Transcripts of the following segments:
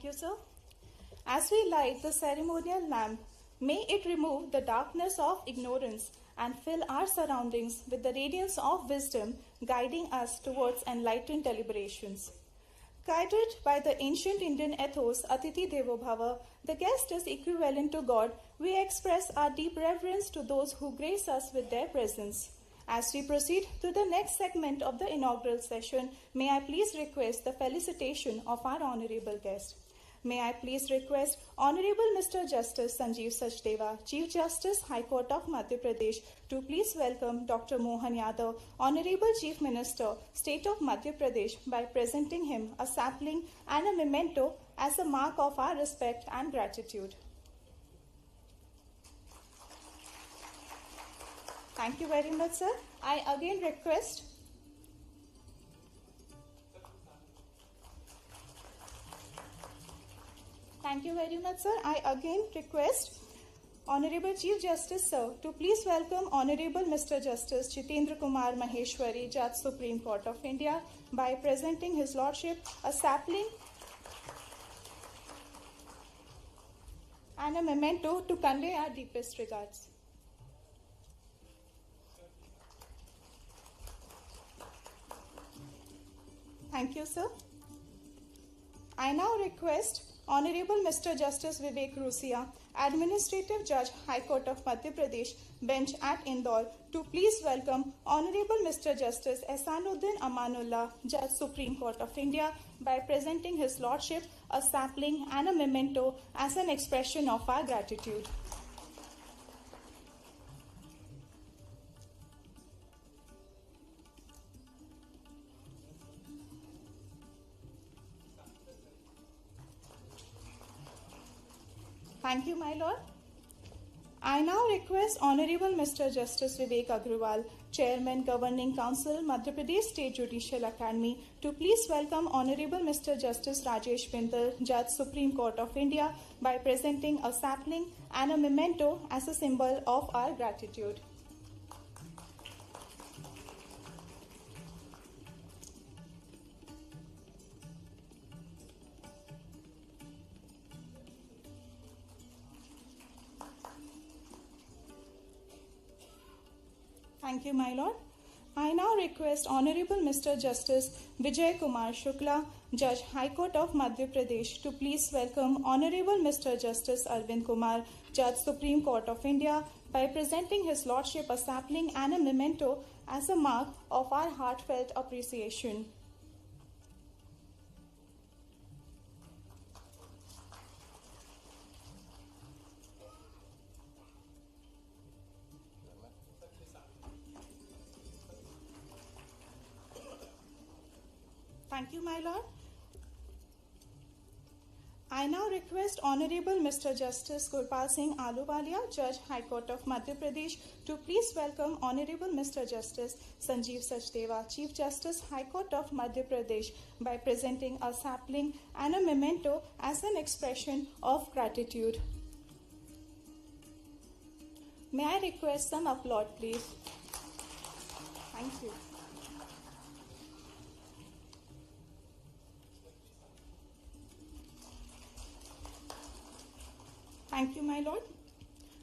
Thank you, sir. As we light the ceremonial lamp, may it remove the darkness of ignorance and fill our surroundings with the radiance of wisdom, guiding us towards enlightened deliberations. Guided by the ancient Indian ethos, Atiti Devo Bhava, the guest is equivalent to God, we express our deep reverence to those who grace us with their presence. As we proceed to the next segment of the inaugural session, may I please request the felicitation of our honorable guest. May I please request Honorable Mr. Justice Sanjeev Sachdeva, Chief Justice, High Court of Madhya Pradesh, to please welcome Dr. Mohan Yadav, Honorable Chief Minister, State of Madhya Pradesh, by presenting him a sapling and a memento as a mark of our respect and gratitude. Thank you very much, sir. I again request Thank you very much, sir. I again request Honorable Chief Justice, sir, to please welcome Honorable Mr. Justice Jitendra Kumar Maheshwari, Judge, Supreme Court of India, by presenting His Lordship a sapling and a memento to convey our deepest regards. Thank you, sir. I now request Honorable Mr. Justice Vivek Rusia, Administrative Judge, High Court of Madhya Pradesh, Bench at Indore, to please welcome Honorable Mr. Justice Ehsanuddin Amanullah, Judge, Supreme Court of India, by presenting His Lordship a sapling and a memento as an expression of our gratitude. Thank you, my lord. I now request Honorable Mr. Justice Vivek Agrawal, Chairman, Governing Council, Madhya Pradesh State Judicial Academy, to please welcome Honorable Mr. Justice Rajesh Bindal, Judge, Supreme Court of India, by presenting a sapling and a memento as a symbol of our gratitude. Thank you, my lord. I now request Honorable Mr. Justice Vijay Kumar Shukla, Judge, High Court of Madhya Pradesh, to please welcome Honorable Mr. Justice Arvind Kumar, Judge, Supreme Court of India, by presenting His Lordship a sapling and a memento as a mark of our heartfelt appreciation. Thank you, my lord. I now request Honorable Mr. Justice Gurpal Singh Ahluwalia, Judge, High Court of Madhya Pradesh, to please welcome Honorable Mr. Justice Sanjeev Sachdeva, Chief Justice, High Court of Madhya Pradesh, by presenting a sapling and a memento as an expression of gratitude. May I request some applause, please? Thank you. Thank you, my lord.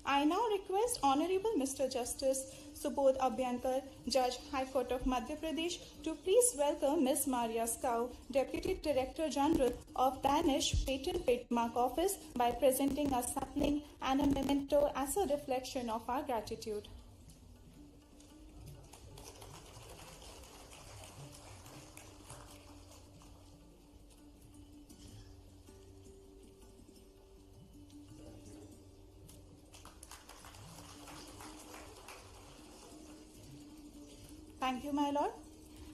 I now request Honorable Mr. Justice Subodh Abhyankar, Judge, High Court of Madhya Pradesh, to please welcome Ms. Maria Skau, Deputy Director General of Danish Patent Trademark Office, by presenting a sapling and a memento as a reflection of our gratitude. Thank you, my lord.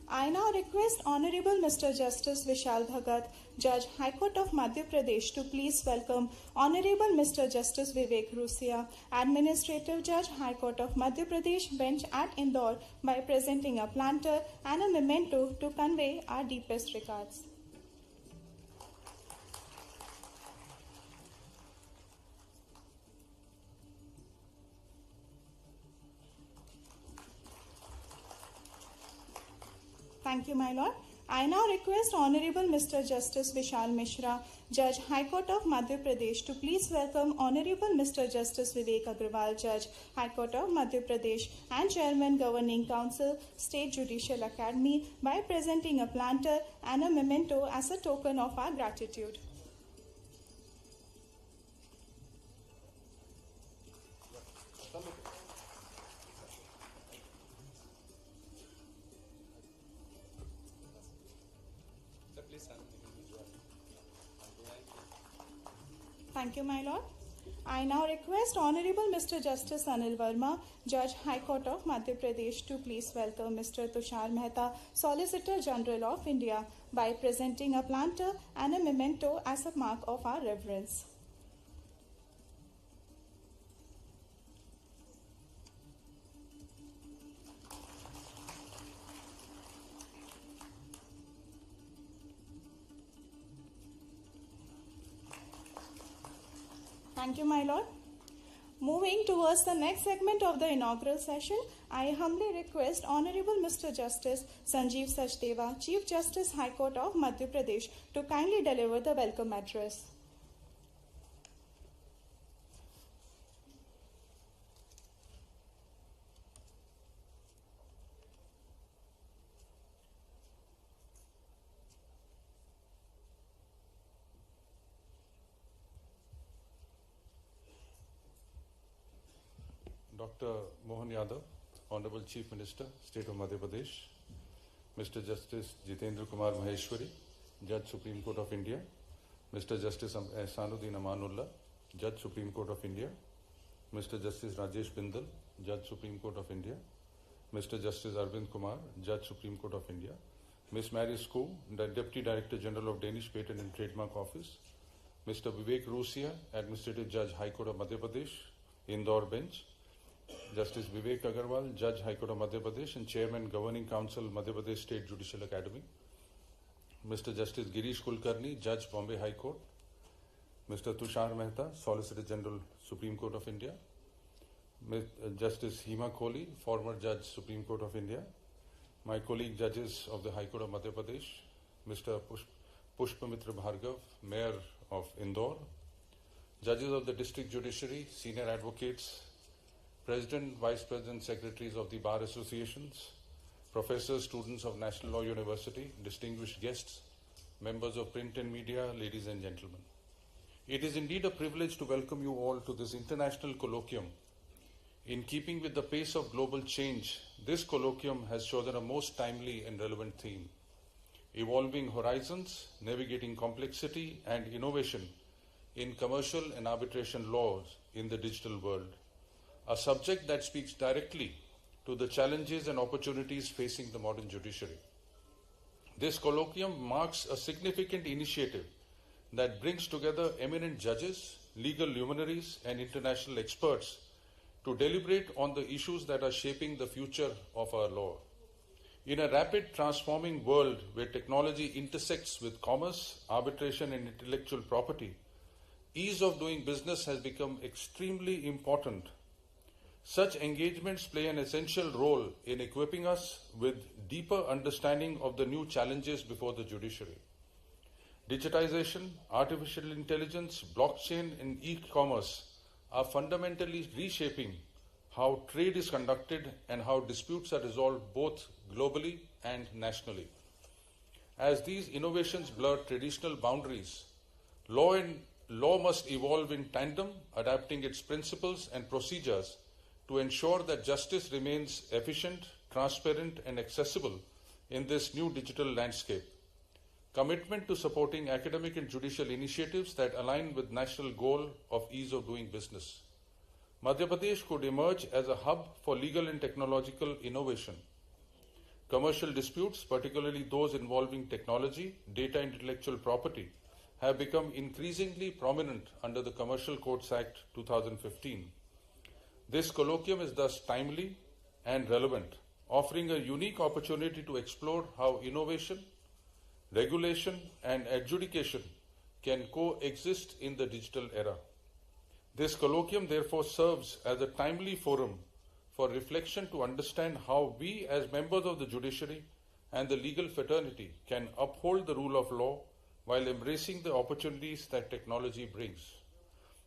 I now request Honorable Mr. Justice Vishal Bhagat, Judge, High Court of Madhya Pradesh, to please welcome Honorable Mr. Justice Vivek Rusia, Administrative Judge, High Court of Madhya Pradesh, Bench at Indore, by presenting a planter and a memento to convey our deepest regards. Thank you, my lord. I now request Honorable Mr. Justice Vishal Mishra, Judge High Court of Madhya Pradesh, to please welcome Honorable Mr. Justice Vivek Agarwal, Judge High Court of Madhya Pradesh and Chairman Governing Council, State Judicial Academy, by presenting a planter and a memento as a token of our gratitude. Thank you, my lord. I now request Honorable Mr. Justice Anil Verma, Judge High Court of Madhya Pradesh, to please welcome Mr. Tushar Mehta, Solicitor General of India, by presenting a planter and a memento as a mark of our reverence. Thank you, my lord. Moving towards the next segment of the inaugural session, I humbly request Honorable Mr. Justice Sanjeev Sachdeva, Chief Justice High Court of Madhya Pradesh, to kindly deliver the welcome address. Dr. Mohan Yadav, Honorable Chief Minister, State of Madhya Pradesh, Mr. Justice Jitendra Kumar Maheshwari, Judge Supreme Court of India, Mr. Justice Ehsanuddin Amanullah, Judge Supreme Court of India, Mr. Justice Rajesh Bindal, Judge Supreme Court of India, Mr. Justice Arvind Kumar, Judge Supreme Court of India, Ms. Mary Skoo, the Deputy Director General of Danish Patent and Trademark Office, Mr. Vivek Rusia, Administrative Judge High Court of Madhya Pradesh, Indore Bench, Justice Vivek Agarwal, Judge High Court of Madhya Pradesh and Chairman Governing Council, Madhya Pradesh State Judicial Academy, Mr. Justice Girish Kulkarni, Judge Bombay High Court, Mr. Tushar Mehta, Solicitor General, Supreme Court of India, Justice Hima Kohli, former Judge, Supreme Court of India, my colleague judges of the High Court of Madhya Pradesh, Mr. Pushpamitra Bhargav, Mayor of Indore, judges of the District Judiciary, senior advocates, President, Vice President, Secretaries of the Bar Associations, professors, students of National Law University, distinguished guests, members of print and media, ladies and gentlemen. It is indeed a privilege to welcome you all to this international colloquium. In keeping with the pace of global change, this colloquium has chosen a most timely and relevant theme: evolving horizons, navigating complexity and innovation in commercial and arbitration laws in the digital world. A subject that speaks directly to the challenges and opportunities facing the modern judiciary. This colloquium marks a significant initiative that brings together eminent judges, legal luminaries, and international experts to deliberate on the issues that are shaping the future of our law. In a rapid transforming world where technology intersects with commerce, arbitration, and intellectual property, ease of doing business has become extremely important. Such engagements play an essential role in equipping us with deeper understanding of the new challenges before the judiciary. Digitization, artificial intelligence, blockchain, and e-commerce are fundamentally reshaping how trade is conducted and how disputes are resolved both globally and nationally. As these innovations blur traditional boundaries, law must evolve in tandem, adapting its principles and procedures to ensure that justice remains efficient, transparent, and accessible in this new digital landscape. Commitment to supporting academic and judicial initiatives that align with national goal of ease of doing business. Madhya Pradesh could emerge as a hub for legal and technological innovation. Commercial disputes, particularly those involving technology, data, and intellectual property, have become increasingly prominent under the Commercial Courts Act 2015. This colloquium is thus timely and relevant, offering a unique opportunity to explore how innovation, regulation, and adjudication can coexist in the digital era. This colloquium therefore serves as a timely forum for reflection to understand how we as members of the judiciary and the legal fraternity can uphold the rule of law while embracing the opportunities that technology brings.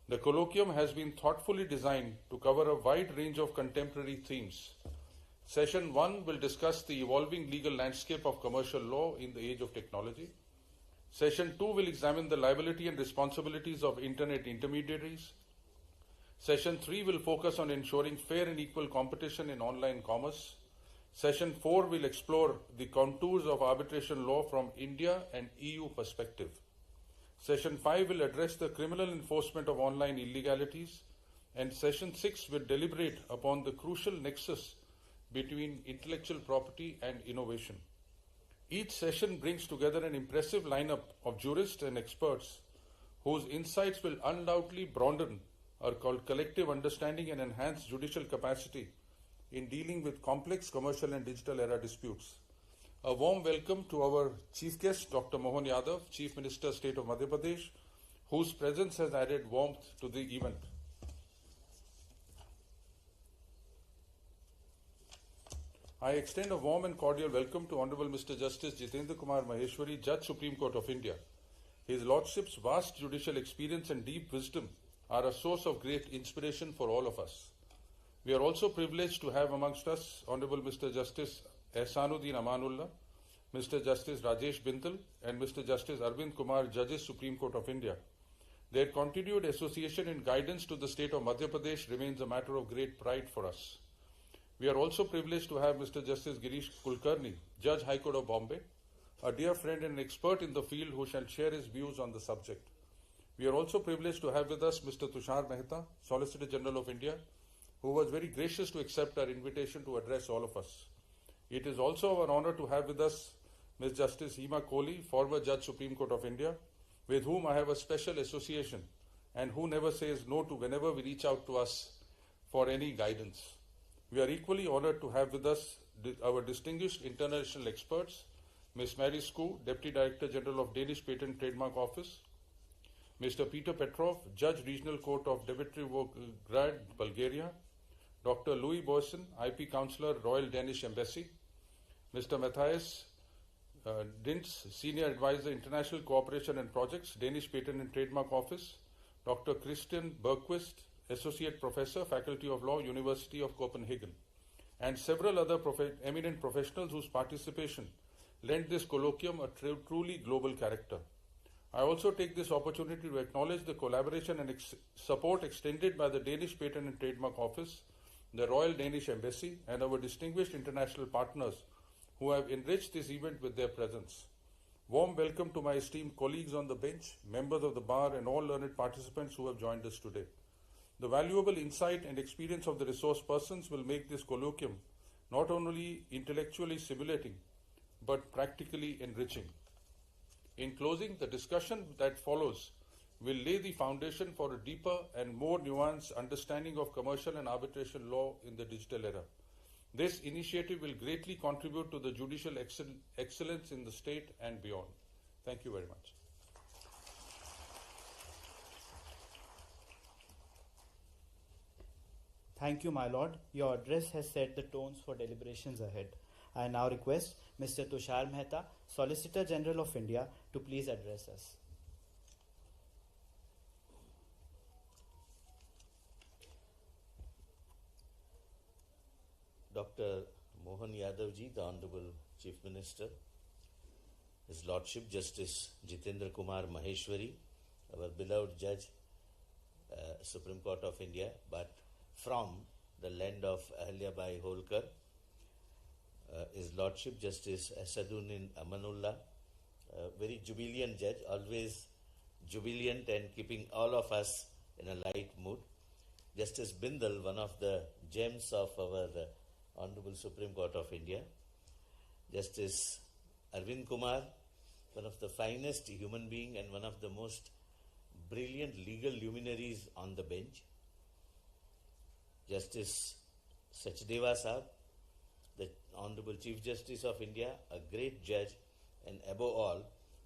The colloquium has been thoughtfully designed to cover a wide range of contemporary themes. Session 1 will discuss the evolving legal landscape of commercial law in the age of technology. Session 2 will examine the liability and responsibilities of Internet intermediaries. Session 3 will focus on ensuring fair and equal competition in online commerce. Session 4 will explore the contours of arbitration law from India and EU perspective. Session 5 will address the criminal enforcement of online illegalities, and Session 6 will deliberate upon the crucial nexus between intellectual property and innovation. Each session brings together an impressive lineup of jurists and experts whose insights will undoubtedly broaden our collective understanding and enhance judicial capacity in dealing with complex commercial and digital era disputes. A warm welcome to our chief guest, Dr. Mohan Yadav, Chief Minister, State of Madhya Pradesh, whose presence has added warmth to the event. I extend a warm and cordial welcome to Honorable Mr. Justice Jitendra Kumar Maheshwari, Judge, Supreme Court of India. His Lordship's vast judicial experience and deep wisdom are a source of great inspiration for all of us. We are also privileged to have amongst us Honorable Mr. Justice Ehsanuddin Amanullah, Mr. Justice Rajesh Bindal, and Mr. Justice Arvind Kumar, Judges, Supreme Court of India. Their continued association and guidance to the state of Madhya Pradesh remains a matter of great pride for us. We are also privileged to have Mr. Justice Girish Kulkarni, Judge, High Court of Bombay, a dear friend and expert in the field who shall share his views on the subject. We are also privileged to have with us Mr. Tushar Mehta, Solicitor General of India, who was very gracious to accept our invitation to address all of us. It is also our honor to have with us Ms. Justice Hema Kohli, former Judge, Supreme Court of India, with whom I have a special association and who never says no to whenever we reach out to us for any guidance. We are equally honored to have with us our distinguished international experts, Ms. Mary Skoo, Deputy Director General of Danish Patent Trademark Office, Mr. Peter Petrov, Judge, Regional Court of Dimitrovgrad, Bulgaria, Dr. Louis Boyson, IP Counselor, Royal Danish Embassy, Mr. Matthias Dintz, Senior Advisor, International Cooperation and Projects, Danish Patent and Trademark Office, Dr. Christian Bergquist, Associate Professor, Faculty of Law, University of Copenhagen, and several other eminent professionals whose participation lent this colloquium a truly global character. I also take this opportunity to acknowledge the collaboration and support extended by the Danish Patent and Trademark Office, the Royal Danish Embassy, and our distinguished international partners who have enriched this event with their presence. Warm welcome to my esteemed colleagues on the bench, members of the bar, and all learned participants who have joined us today. The valuable insight and experience of the resource persons will make this colloquium not only intellectually stimulating, but practically enriching. In closing, the discussion that follows will lay the foundation for a deeper and more nuanced understanding of commercial and arbitration law in the digital era. This initiative will greatly contribute to the judicial excellence in the state and beyond. Thank you very much. Thank you, my lord. Your address has set the tones for deliberations ahead. I now request Mr. Tushar Mehta, Solicitor General of India, to please address us. Dr. Mohan Yadav ji, the Honorable Chief Minister, His Lordship Justice Jitendra Kumar Maheshwari, our beloved Judge, Supreme Court of India, but from the land of Ahilyabai Holkar, His Lordship Justice Ehsanuddin Amanullah, very jubilant judge, always jubilant and keeping all of us in a light mood. Justice Bindal, one of the gems of our Honorable Supreme Court of India. Justice Arvind Kumar, one of the finest human being and one of the most brilliant legal luminaries on the bench. Justice Sachdeva Sahab, the Honorable Chief Justice of India, a great judge and above all,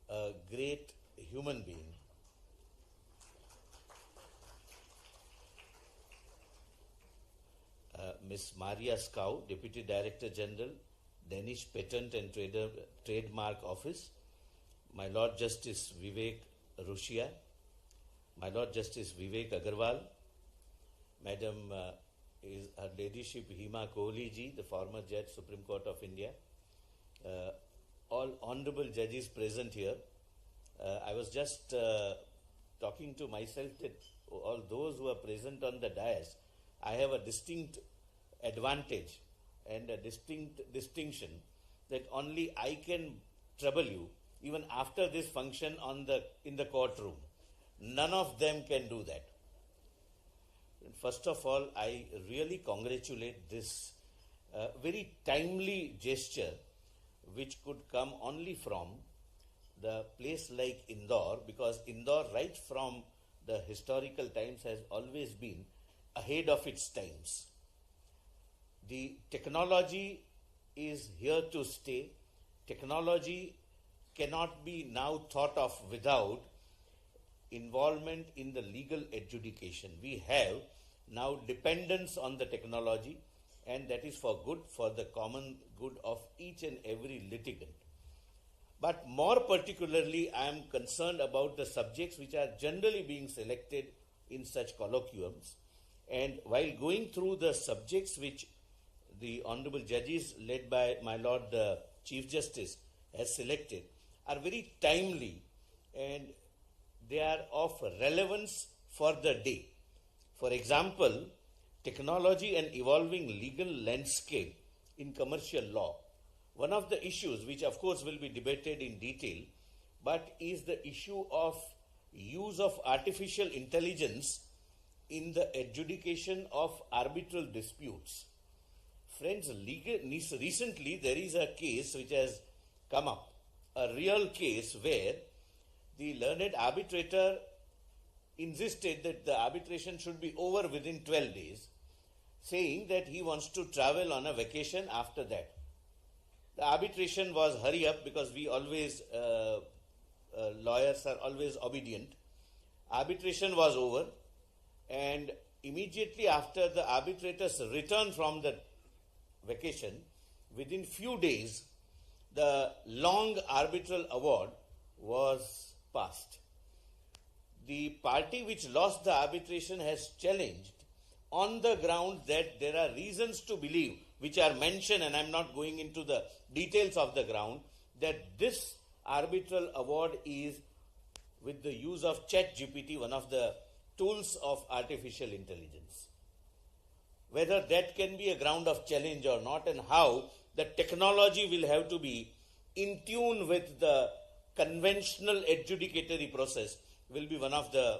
a great human being. Ms. Maria Skau, Deputy Director General, Danish Patent and Trademark Office, my Lord Justice Vivek Rushia, my Lord Justice Vivek Agarwal, Madam is Her Ladyship Hima Kohli ji, the former Judge, Supreme Court of India, all honorable judges present here. I was just talking to myself that all those who are present on the dais, I have a distinct advantage and a distinct distinction that only I can trouble you even after this function in the courtroom. None of them can do that. First of all, I really congratulate this very timely gesture which could come only from the place like Indore, because Indore right from the historical times has always been ahead of its times. The technology is here to stay. Technology cannot be now thought of without involvement in the legal adjudication. We have now dependence on the technology, and that is for good, for the common good of each and every litigant. But more particularly, I am concerned about the subjects which are generally being selected in such colloquiums. And while going through the subjects which the honorable judges led by my Lord the Chief Justice has selected are very timely and they are of relevance for the day. For example, technology and evolving legal landscape in commercial law. One of the issues which of course will be debated in detail, but is the issue of use of artificial intelligence in the adjudication of arbitral disputes. Friends, recently there is a case which has come up, a real case where the learned arbitrator insisted that the arbitration should be over within 12 days, saying that he wants to travel on a vacation after that. The arbitration was hurry up because we always, lawyers are always obedient. Arbitration was over, and immediately after the arbitrator's return from the vacation, within few days, the long arbitral award was passed. The party which lost the arbitration has challenged on the ground that there are reasons to believe, which are mentioned, and I am not going into the details of the ground, that this arbitral award is with the use of ChatGPT, one of the tools of artificial intelligence. Whether that can be a ground of challenge or not, and how the technology will have to be in tune with the conventional adjudicatory process will be one of the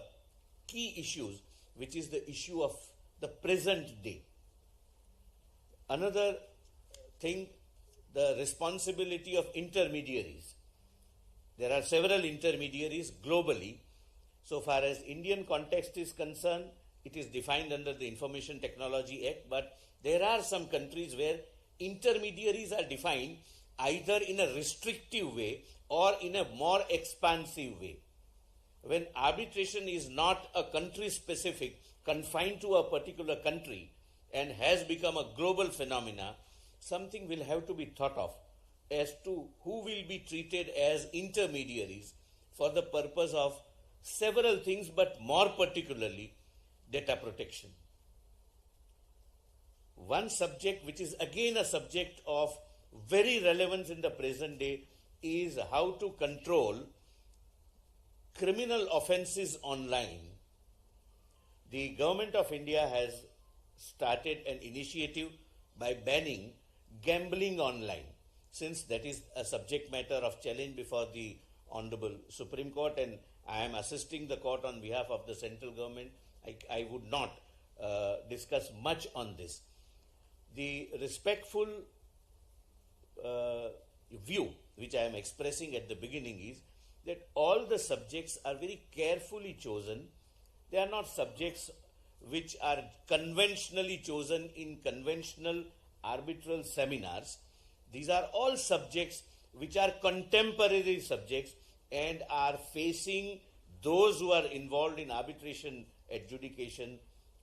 key issues, which is the issue of the present day. Another thing, the responsibility of intermediaries. There are several intermediaries globally. So far as Indian context is concerned, it is defined under the Information Technology Act, but there are some countries where intermediaries are defined either in a restrictive way or in a more expansive way. When arbitration is not a country specific, confined to a particular country, and has become a global phenomena, something will have to be thought of as to who will be treated as intermediaries for the purpose of several things, but more particularly data protection. One subject which is again a subject of very relevance in the present day is how to control criminal offences online. The Government of India has started an initiative by banning gambling online, since that is a subject matter of challenge before the Honorable Supreme Court, and I am assisting the court on behalf of the central government. I would not discuss much on this. The respectful view which I am expressing at the beginning is that all the subjects are very carefully chosen. They are not subjects which are conventionally chosen in conventional arbitral seminars. These are all subjects which are contemporary subjects and are facing those who are involved in arbitration adjudication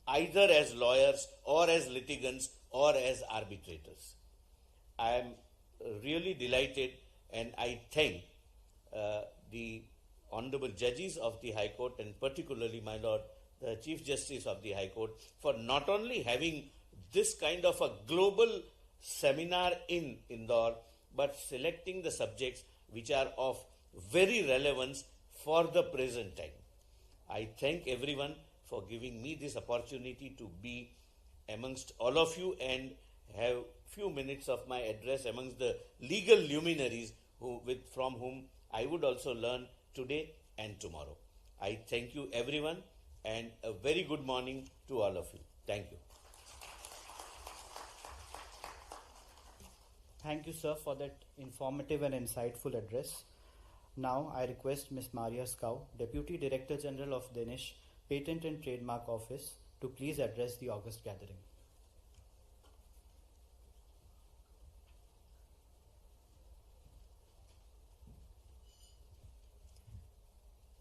either as lawyers or as litigants or as arbitrators. I am really delighted, and I thank the honorable judges of the High Court, and particularly my Lord, the Chief Justice of the High Court, for not only having this kind of a global seminar in Indore, but selecting the subjects which are of very relevance for the present time. I thank everyone for giving me this opportunity to be amongst all of you and have few minutes of my address amongst the legal luminaries from whom I would also learn today and tomorrow. I thank you everyone, and a very good morning to all of you. Thank you. Thank you, sir, for that informative and insightful address. Now, I request Ms. Maria Skau, Deputy Director General of Danish Patent and Trademark Office, to please address the August gathering.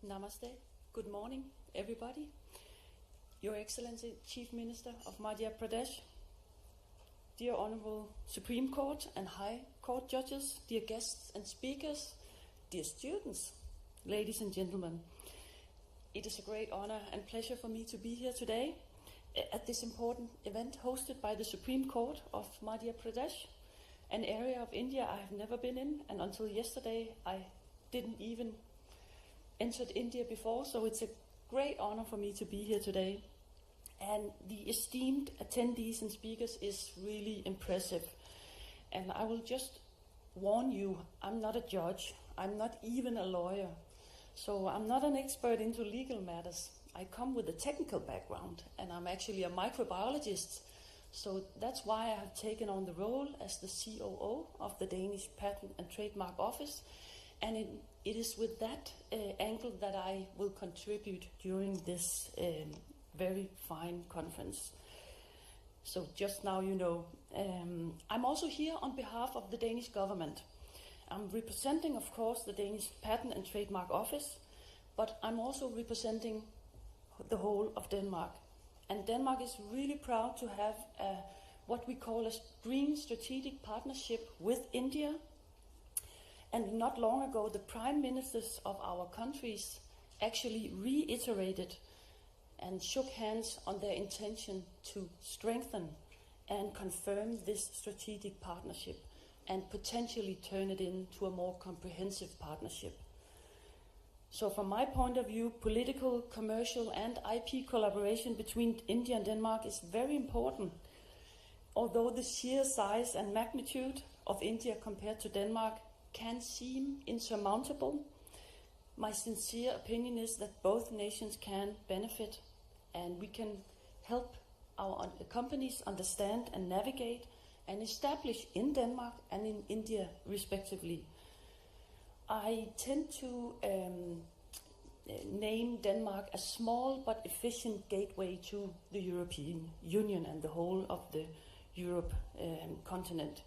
Namaste. Good morning, everybody. Your Excellency, Chief Minister of Madhya Pradesh, dear Honorable Supreme Court and High Court judges, dear guests and speakers, dear students, ladies and gentlemen. It is a great honor and pleasure for me to be here today at this important event hosted by the Supreme Court of Madhya Pradesh, an area of India I have never been in, and until yesterday I didn't even entered India before, so it's a great honor for me to be here today. And the esteemed attendees and speakers is really impressive. And I will just warn you, I'm not a judge, I'm not even a lawyer, so I'm not an expert into legal matters. I come with a technical background, and I'm actually a microbiologist, so that's why I have taken on the role as the COO of the Danish Patent and Trademark Office, and it is with that angle that I will contribute during this very fine conference. So just now you know. I'm also here on behalf of the Danish government. I'm representing, of course, the Danish Patent and Trademark Office, but I'm also representing the whole of Denmark. And Denmark is really proud to have what we call a green strategic partnership with India. And not long ago, the prime ministers of our countries actually reiterated and shook hands on their intention to strengthen and confirm this strategic partnership and potentially turn it into a more comprehensive partnership. So from my point of view, political, commercial and IP collaboration between India and Denmark is very important. Although the sheer size and magnitude of India compared to Denmark can seem insurmountable, my sincere opinion is that both nations can benefit, and we can help our companies understand and navigate and establish in Denmark and in India respectively. I tend to name Denmark a small but efficient gateway to the European Union and the whole of the Europe continent.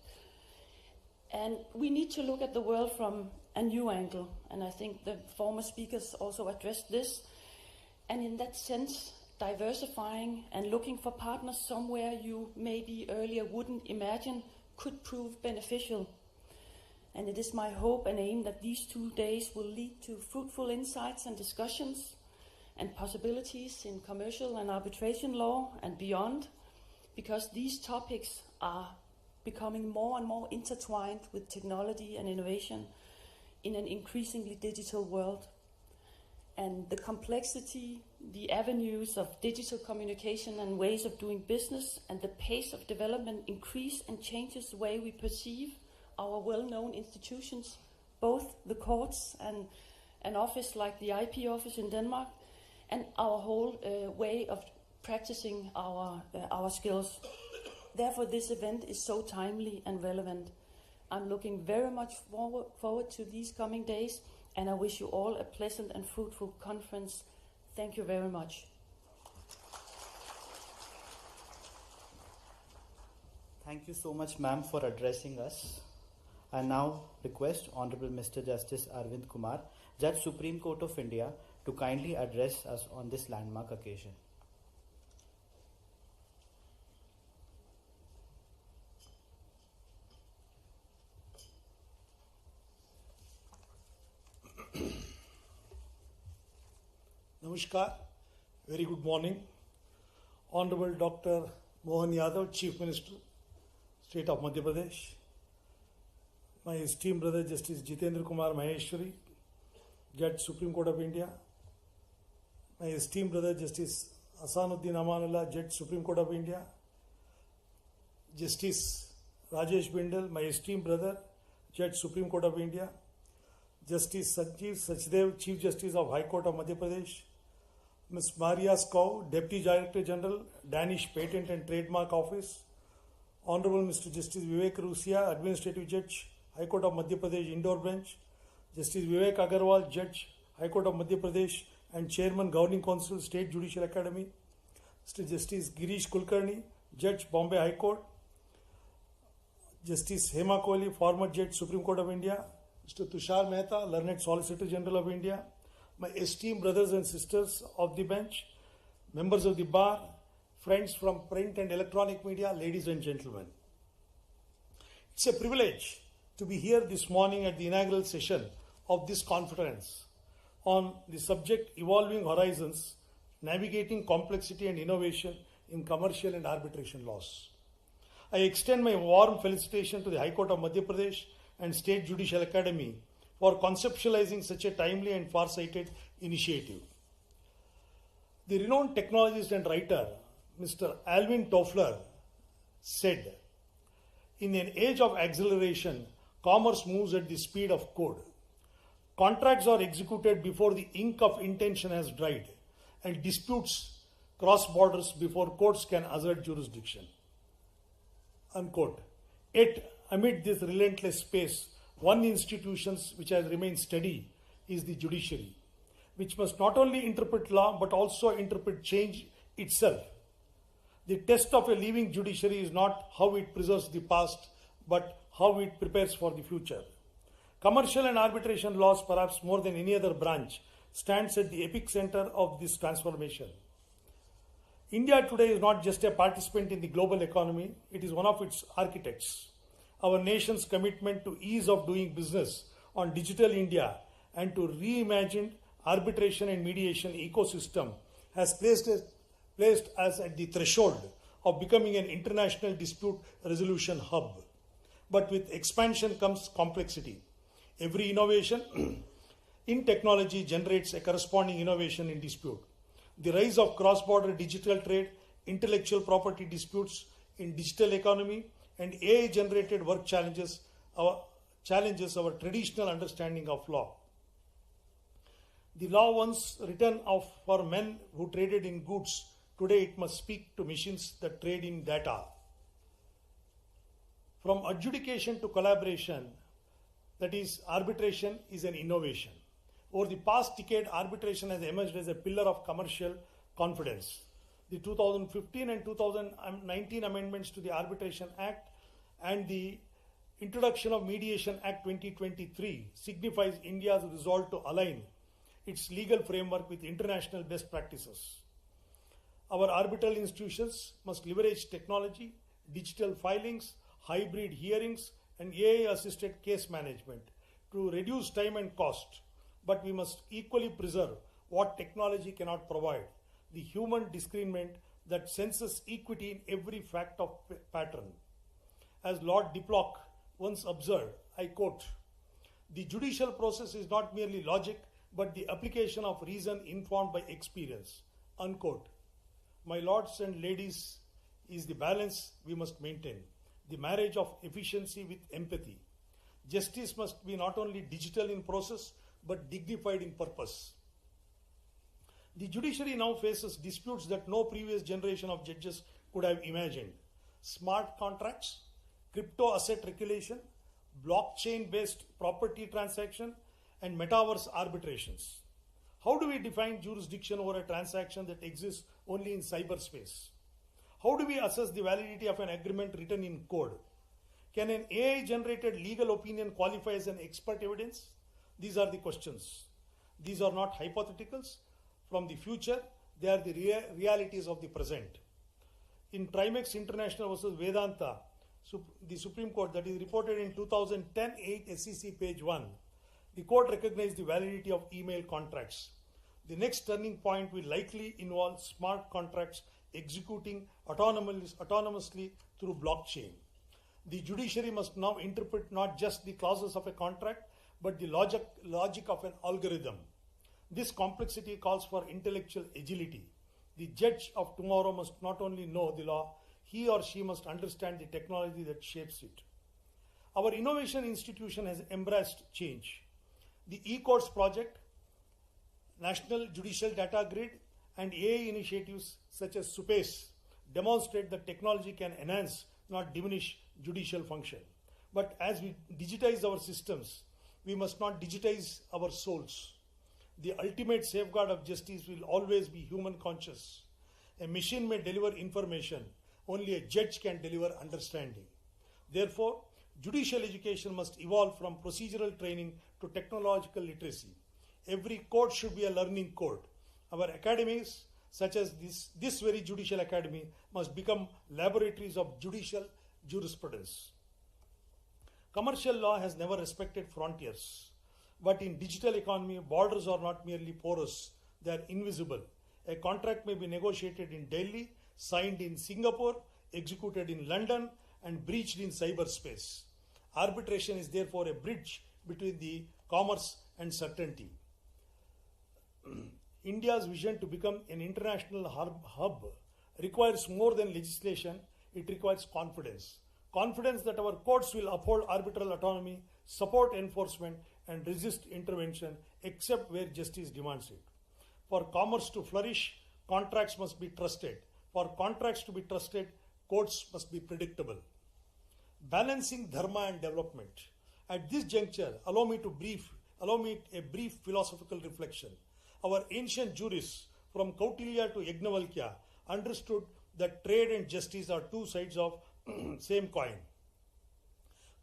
And we need to look at the world from a new angle, and I think the former speakers also addressed this. And in that sense, diversifying and looking for partners somewhere you maybe earlier wouldn't imagine could prove beneficial. And it is my hope and aim that these 2 days will lead to fruitful insights and discussions and possibilities in commercial and arbitration law and beyond, because these topics are becoming more and more intertwined with technology and innovation in an increasingly digital world. And the complexity, the avenues of digital communication and ways of doing business and the pace of development increase and changes the way we perceive our well-known institutions, both the courts and an office like the IP office in Denmark, and our whole way of practicing our skills. Therefore, this event is so timely and relevant. I'm looking very much forward to these coming days, and I wish you all a pleasant and fruitful conference. Thank you very much. Thank you so much, ma'am, for addressing us. I now request Honorable Mr. Justice Arvind Kumar, Judge Supreme Court of India, to kindly address us on this landmark occasion. Namaskar, very good morning. Honorable Dr. Mohan Yadav, Chief Minister, State of Madhya Pradesh. My esteemed brother Justice Jitendra Kumar Maheshwari, Judge Supreme Court of India. My esteemed brother Justice Ahsanuddin Amanullah, Judge Supreme Court of India. Justice Rajesh Bindal, my esteemed brother, Judge Supreme Court of India. Justice Sanjeev Sachdev, Chief Justice of High Court of Madhya Pradesh. Ms. Maria Skow, Deputy Director General, Danish Patent and Trademark Office. Honorable Mr. Justice Vivek Rusia, Administrative Judge, High Court of Madhya Pradesh, Indoor Bench. Justice Vivek Agarwal, Judge, High Court of Madhya Pradesh and Chairman, Governing Council, State Judicial Academy. Mr. Justice Girish Kulkarni, Judge, Bombay High Court. Justice Hema Kohli, former Judge, Supreme Court of India. Mr. Tushar Mehta, Learned Solicitor General of India. My esteemed brothers and sisters of the bench, members of the bar, friends from print and electronic media, ladies and gentlemen. It's a privilege to be here this morning at the inaugural session of this conference on the subject Evolving Horizons, Navigating Complexity and Innovation in Commercial and Arbitration Laws. I extend my warm felicitation to the High Court of Madhya Pradesh and State Judicial Academy for conceptualizing such a timely and far-sighted initiative. The renowned technologist and writer, Mr. Alvin Toffler, said, "In an age of acceleration, commerce moves at the speed of code. Contracts are executed before the ink of intention has dried, and disputes cross borders before courts can assert jurisdiction." Unquote. Yet, amid this relentless pace, one institution which has remained steady is the judiciary, which must not only interpret law but also interpret change itself. The test of a living judiciary is not how it preserves the past, but how it prepares for the future. Commercial and arbitration laws, perhaps more than any other branch, stands at the epicenter of this transformation. India today is not just a participant in the global economy, it is one of its architects. Our nation's commitment to ease of doing business on Digital India and to reimagined arbitration and mediation ecosystem has placed us at the threshold of becoming an international dispute resolution hub. But with expansion comes complexity. Every innovation in technology generates a corresponding innovation in dispute. The rise of cross-border digital trade, intellectual property disputes in digital economy, and AI-generated work challenges our traditional understanding of law. The law once written for men who traded in goods, today it must speak to machines that trade in data. From adjudication to collaboration, that is, arbitration is an innovation. Over the past decade, arbitration has emerged as a pillar of commercial confidence. The 2015 and 2019 amendments to the Arbitration Act and the introduction of Mediation Act 2023 signifies India's resolve to align its legal framework with international best practices. Our arbitral institutions must leverage technology, digital filings, hybrid hearings, and AI-assisted case management to reduce time and cost. But we must equally preserve what technology cannot provide, the human discernment that senses equity in every fact of pattern. As Lord Diplock once observed, I quote, "The judicial process is not merely logic, but the application of reason informed by experience." Unquote. My lords and ladies, is the balance we must maintain, the marriage of efficiency with empathy. Justice must be not only digital in process, but dignified in purpose. The judiciary now faces disputes that no previous generation of judges could have imagined. Smart contracts, crypto asset regulation, blockchain-based property transaction, and metaverse arbitrations. How do we define jurisdiction over a transaction that exists only in cyberspace? How do we assess the validity of an agreement written in code? Can an AI-generated legal opinion qualify as an expert evidence? These are the questions. These are not hypotheticals from the future, they are the realities of the present. In Trimex International versus Vedanta, the Supreme Court, that is reported in 2010-8 SEC page 1, the court recognized the validity of email contracts. The next turning point will likely involve smart contracts executing autonomously through blockchain. The judiciary must now interpret not just the clauses of a contract, but the logic of an algorithm. This complexity calls for intellectual agility. The judge of tomorrow must not only know the law, he or she must understand the technology that shapes it. Our innovation institution has embraced change. The e-courts project, National Judicial Data Grid, and AI initiatives such as SUPACE demonstrate that technology can enhance, not diminish, judicial function. But as we digitize our systems, we must not digitize our souls. The ultimate safeguard of justice will always be human conscious. A machine may deliver information, only a judge can deliver understanding. Therefore, judicial education must evolve from procedural training to technological literacy. Every court should be a learning court. Our academies, such as this very judicial academy, must become laboratories of judicial jurisprudence. Commercial law has never respected frontiers. But in digital economy, borders are not merely porous, they are invisible. A contract may be negotiated in Delhi, signed in Singapore, executed in London, and breached in cyberspace. Arbitration is therefore a bridge between the commerce and certainty. India's vision to become an international hub requires more than legislation, it requires confidence. Confidence that our courts will uphold arbitral autonomy, support enforcement, and resist intervention except where justice demands it. For commerce to flourish, contracts must be trusted. For contracts to be trusted, courts must be predictable. Balancing dharma and development. At this juncture, allow me a brief philosophical reflection. Our ancient jurists, from Kautilya to Yajnavalkya, understood that trade and justice are two sides of same coin.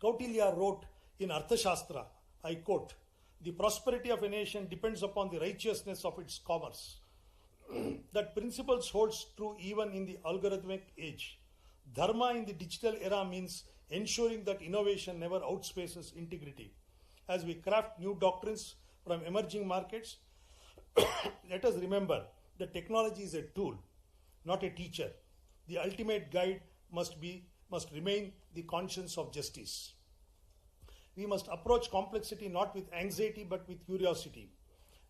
Kautilya wrote in Arthashastra, I quote, "The prosperity of a nation depends upon the righteousness of its commerce." That principle holds true even in the algorithmic age. Dharma in the digital era means ensuring that innovation never outspaces integrity. As we craft new doctrines from emerging markets, let us remember that technology is a tool, not a teacher. The ultimate guide must remain the conscience of justice. We must approach complexity not with anxiety but with curiosity.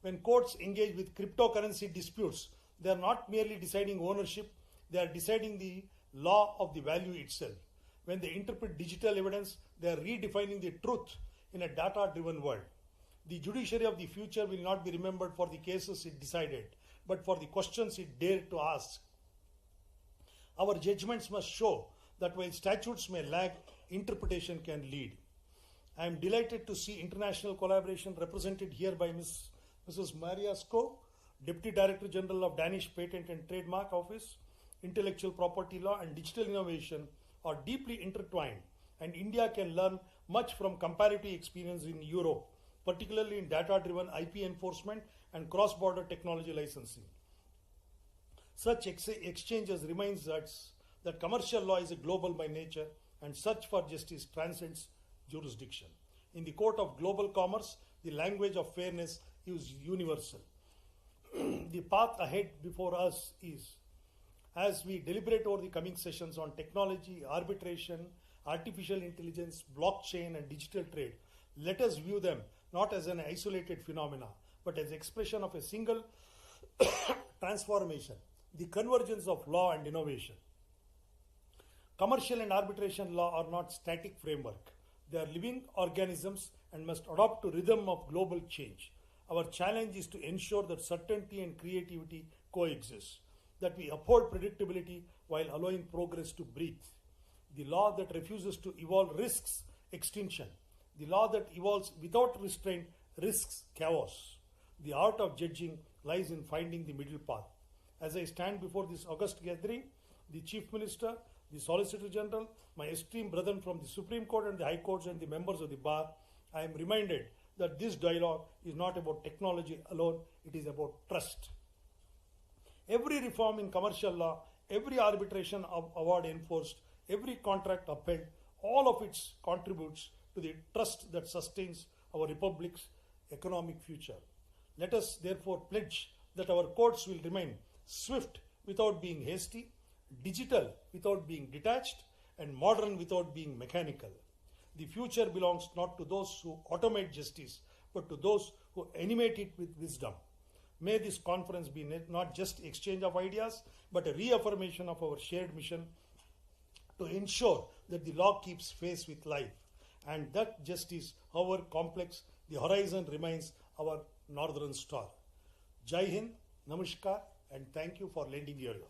When courts engage with cryptocurrency disputes, they are not merely deciding ownership, they are deciding the law of the value itself. When they interpret digital evidence, they are redefining the truth in a data-driven world. The judiciary of the future will not be remembered for the cases it decided, but for the questions it dared to ask. Our judgments must show that while statutes may lag, interpretation can lead. I am delighted to see international collaboration represented here by Mrs. Maria Sko, Deputy Director General of Danish Patent and Trademark Office. Intellectual property law and digital innovation are deeply intertwined, and India can learn much from comparative experience in Europe, particularly in data-driven IP enforcement and cross-border technology licensing. Such exchanges reminds us that commercial law is a global by nature, and search for justice transcends jurisdiction. In the court of global commerce, the language of fairness is universal. The path ahead before us is, as we deliberate over the coming sessions on technology, arbitration, artificial intelligence, blockchain, and digital trade, let us view them not as an isolated phenomena, but as expression of a single transformation, the convergence of law and innovation. Commercial and arbitration law are not static framework. They are living organisms and must adapt to rhythm of global change. Our challenge is to ensure that certainty and creativity coexist, that we uphold predictability while allowing progress to breathe. The law that refuses to evolve risks extinction. The law that evolves without restraint risks chaos. The art of judging lies in finding the middle path. As I stand before this august gathering, the Chief Minister, the Solicitor General, my esteemed brethren from the Supreme Court and the High Courts and the members of the Bar, I am reminded that this dialogue is not about technology alone, it is about trust. Every reform in commercial law, every arbitration award enforced, every contract upheld, all of it contributes to the trust that sustains our Republic's economic future. Let us therefore pledge that our courts will remain swift without being hasty, digital without being detached, and modern without being mechanical. The future belongs not to those who automate justice, but to those who animate it with wisdom. May this conference be not just exchange of ideas, but a reaffirmation of our shared mission to ensure that the law keeps pace with life, and that justice, however complex the horizon, remains our northern star. Jai Hind, Namaskar, and thank you for lending your ear.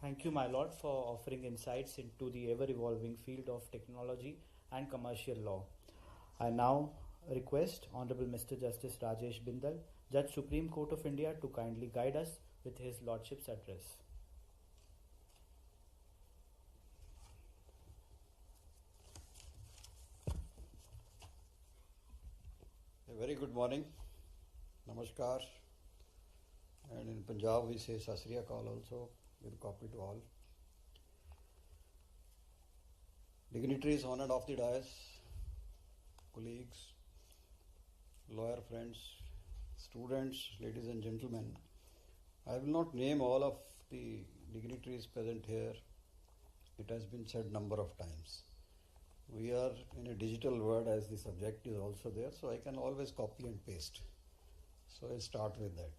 Thank you, my Lord, for offering insights into the ever-evolving field of technology and commercial law. I now request Honorable Mr. Justice Rajesh Bindal, Judge Supreme Court of India, to kindly guide us with his Lordship's address. A very good morning, Namaskar, and in Punjab we say Sat Sri Akal also, with copy to all. Dignitaries honored of the dais, colleagues, lawyer friends, students, ladies and gentlemen, I will not name all of the dignitaries present here. It has been said number of times. We are in a digital world, as the subject is also there, so I can always copy and paste. So I start with that.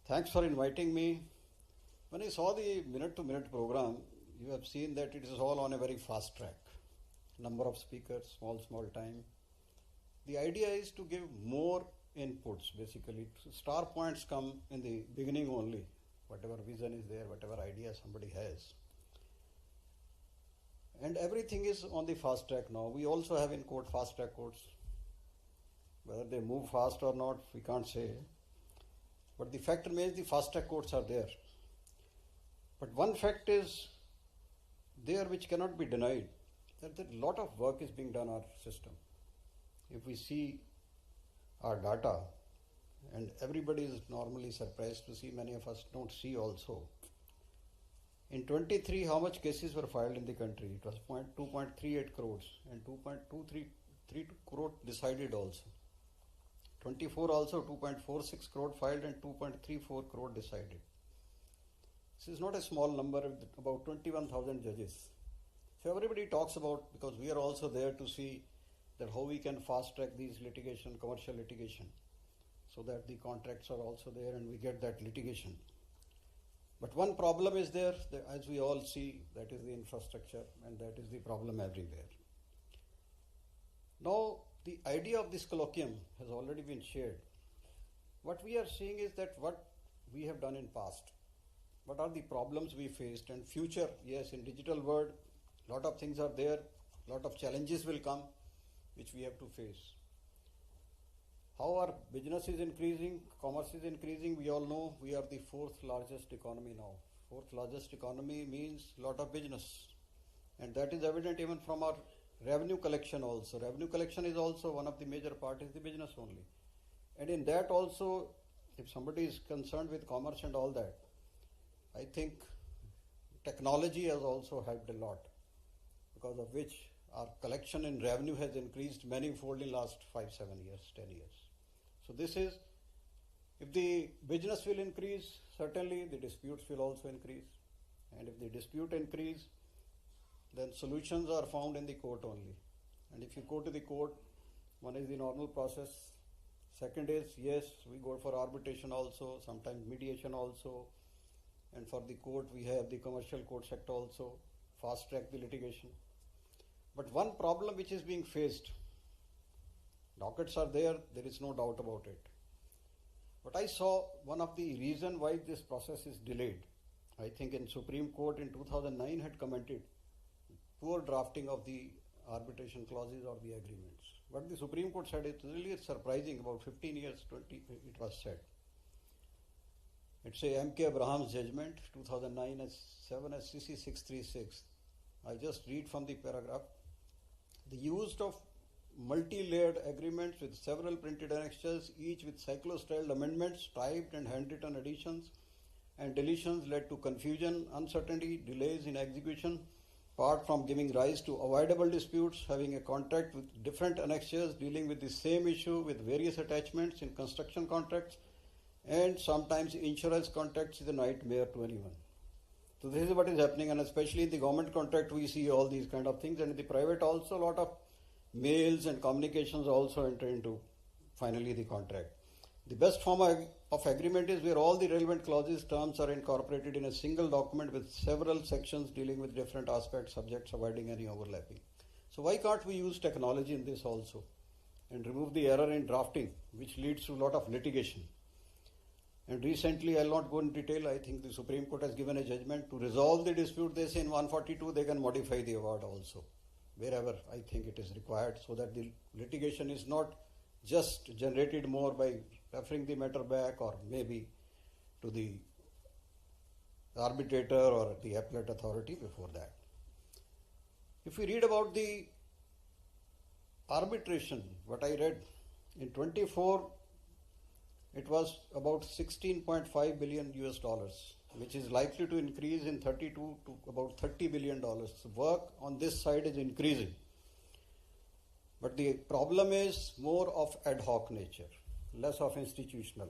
Thanks for inviting me. When I saw the minute-to-minute program, you have seen that it is all on a very fast track. Number of speakers, small time. The idea is to give more inputs, basically. Star points come in the beginning only. Whatever vision is there, whatever idea somebody has. And everything is on the fast track now. We also have in court fast track courts. Whether they move fast or not, we can't say. But the fact remains the fast track courts are there. But one fact is there which cannot be denied, that a lot of work is being done on our system. If we see our data, and everybody is normally surprised to see, many of us don't see also. In 23, how much cases were filed in the country? It was 2.38 crores and 2.233 crore decided also. 24 also 2.46 crore filed and 2.34 crore decided. This is not a small number, about 21,000 judges. So everybody talks about, because we are also there to see that how we can fast track these litigation, commercial litigation, so that the contracts are also there and we get that litigation. But one problem is there, as we all see, that is the infrastructure, and that is the problem everywhere. Now, the idea of this colloquium has already been shared. What we are seeing is that what we have done in past, what are the problems we faced, and future, yes, in digital world, lot of things are there, lot of challenges will come, which we have to face. How our business is increasing, commerce is increasing, we all know we are the fourth largest economy now. Fourth largest economy means lot of business. And that is evident even from our revenue collection also. Revenue collection is also one of the major part is the business only. And in that also, if somebody is concerned with commerce and all that, I think technology has also helped a lot, because of which our collection in revenue has increased manifold in last 5-7 years, 10 years. So this is, if the business will increase, certainly the disputes will also increase. And if the dispute increase, then solutions are found in the court only. And if you go to the court, one is the normal process. Second is, yes, we go for arbitration also, sometimes mediation also. And for the court, we have the commercial court sector also, fast track the litigation. But one problem which is being faced, dockets are there is no doubt about it. But I saw one of the reason why this process is delayed. I think in Supreme Court in 2009 had commented poor drafting of the arbitration clauses or the agreements. What the Supreme Court said, it's really surprising, about 15 years, 20, it was said. It's a M.K. Abraham's judgment, 2009 as 7 SCC 636. I just read from the paragraph. The use of multi-layered agreements with several printed annexures, each with cyclo-styled amendments, typed and handwritten additions and deletions led to confusion, uncertainty, delays in execution, apart from giving rise to avoidable disputes, having a contract with different annexures dealing with the same issue with various attachments in construction contracts, and sometimes insurance contracts is a nightmare to anyone. So this is what is happening, and especially in the government contract we see all these kind of things, and in the private also a lot of mails and communications also enter into finally the contract. The best form of agreement is where all the relevant clauses, terms are incorporated in a single document with several sections dealing with different aspects, subjects, avoiding any overlapping. So why can't we use technology in this also and remove the error in drafting, which leads to a lot of litigation? And recently, I'll not go in detail, I think the Supreme Court has given a judgment to resolve the dispute. They say in 142 they can modify the award also, wherever I think it is required, so that the litigation is not just generated more by referring the matter back or maybe to the arbitrator or the appellate authority before that. If we read about the arbitration, what I read in 24, it was about 16.5 billion US dollars, which is likely to increase in 32 to about $30 billion. The work on this side is increasing. But the problem is more of ad hoc nature, less of institutional.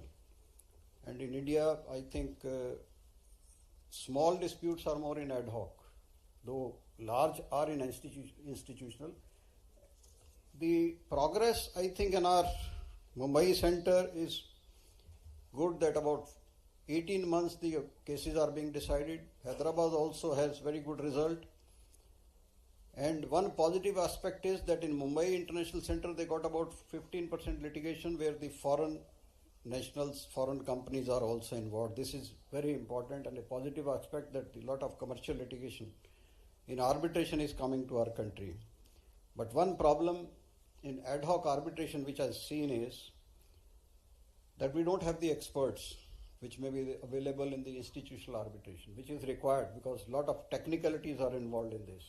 And in India, I think small disputes are more in ad hoc, though large are in institutional. The progress, I think, in our Mumbai center is good, that about 18 months the cases are being decided. Hyderabad also has very good result. And one positive aspect is that in Mumbai International Center they got about 15% litigation where the foreign nationals, foreign companies are also involved. This is very important and a positive aspect, that a lot of commercial litigation in arbitration is coming to our country. But one problem in ad hoc arbitration which I've seen is that we don't have the experts which may be available in the institutional arbitration, which is required because a lot of technicalities are involved in this.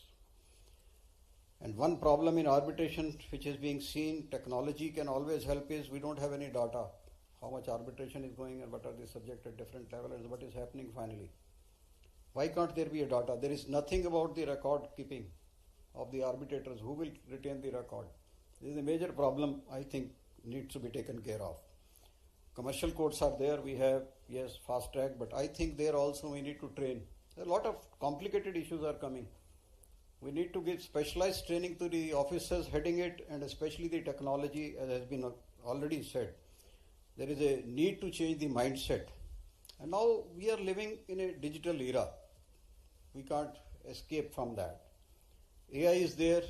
And one problem in arbitration which is being seen, technology can always help, is we don't have any data. How much arbitration is going and what are the subjects at different levels and what is happening finally. Why can't there be a data? There is nothing about the record keeping of the arbitrators. Who will retain the record? This is a major problem, I think, needs to be taken care of. Commercial courts are there, we have, yes, fast track, but I think there also we need to train. A lot of complicated issues are coming. We need to give specialized training to the officers heading it, and especially the technology, as has been already said. There is a need to change the mindset. And now we are living in a digital era. We can't escape from that. AI is there.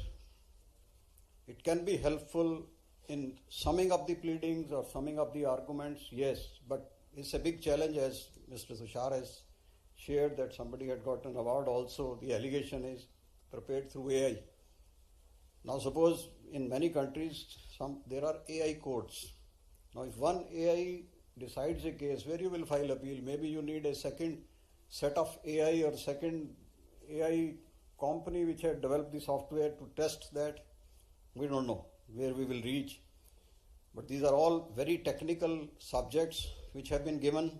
It can be helpful in summing up the pleadings or summing up the arguments, yes, but it's a big challenge, as Mr. Tushar has shared, that somebody had got an award also. The allegation is prepared through AI. Now suppose in many countries there are AI courts. Now if one AI decides a case, where you will file appeal, maybe you need a second set of AI or second AI company which had developed the software to test that. We don't know where we will reach. But these are all very technical subjects which have been given,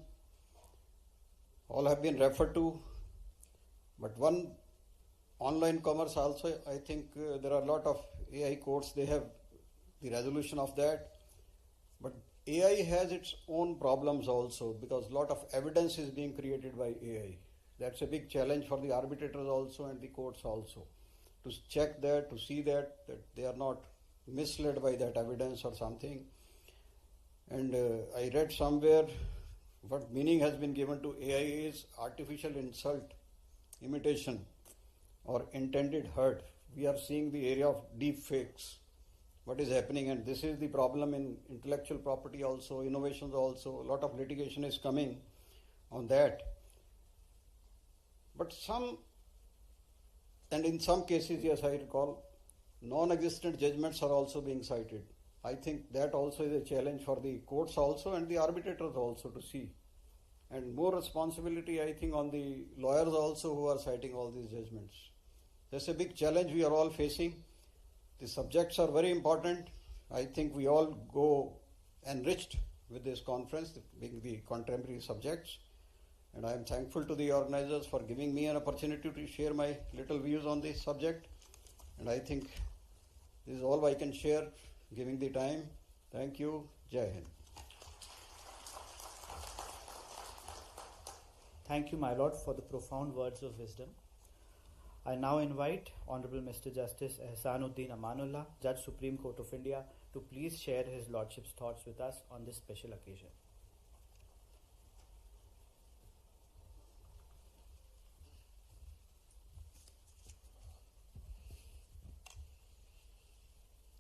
all have been referred to. But one, online commerce also, I think there are a lot of AI courts, they have the resolution of that. But AI has its own problems also, because a lot of evidence is being created by AI. That's a big challenge for the arbitrators also and the courts also, to check that, to see that they are not misled by that evidence or something. And I read somewhere what meaning has been given to AI is artificial insult, imitation, or intended hurt. We are seeing the area of deep fakes, what is happening, and this is the problem in intellectual property also, innovations also. A lot of litigation is coming on that. But in some cases, yes, I recall, non-existent judgments are also being cited. I think that also is a challenge for the courts also and the arbitrators also to see. And more responsibility, I think, on the lawyers also who are citing all these judgments. That's a big challenge we are all facing. The subjects are very important. I think we all go enriched with this conference, being the contemporary subjects. and I am thankful to the organizers for giving me an opportunity to share my little views on this subject. And I think this is all I can share, giving the time. Thank you. Jai Hind. Thank you, my lord, for the profound words of wisdom. I now invite Honorable Mr. Justice Ehsanuddin Amanullah, Judge Supreme Court of India, to please share his lordship's thoughts with us on this special occasion.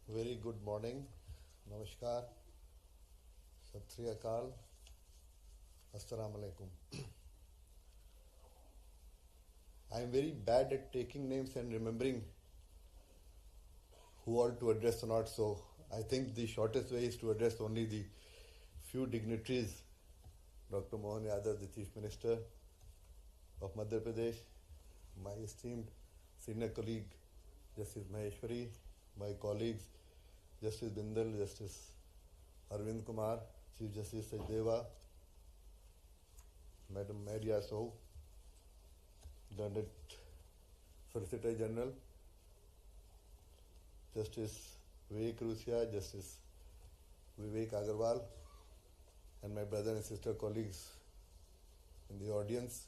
Very good morning. Namaskar. Sat Sri Akal. Assalamu alaikum. I am very bad at taking names and remembering who all to address or not, so I think the shortest way is to address only the few dignitaries. Dr. Mohan Yadav, the Chief Minister of Madhya Pradesh, my esteemed senior colleague Justice Maheshwari, my colleagues Justice Bindal, Justice Arvind Kumar, Chief Justice Sajdeva, Madam Maria Sow, Learned Solicitor General, Justice Vivek Rusia, Justice Vivek Agarwal, and my brother and sister colleagues in the audience,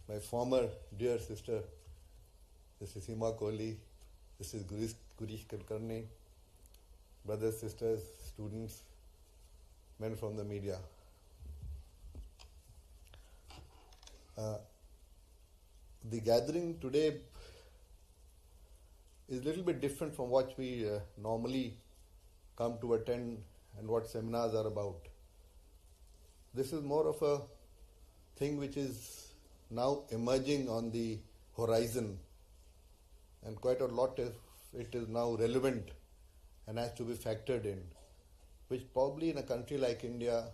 my former dear sister, Justice Hima Kohli, Justice Gurish Kulkarni, brothers, sisters, students, men from the media. The gathering today is a little bit different from what we normally come to attend and what seminars are about. This is more of a thing which is now emerging on the horizon, and quite a lot of it is now relevant and has to be factored in, which probably in a country like India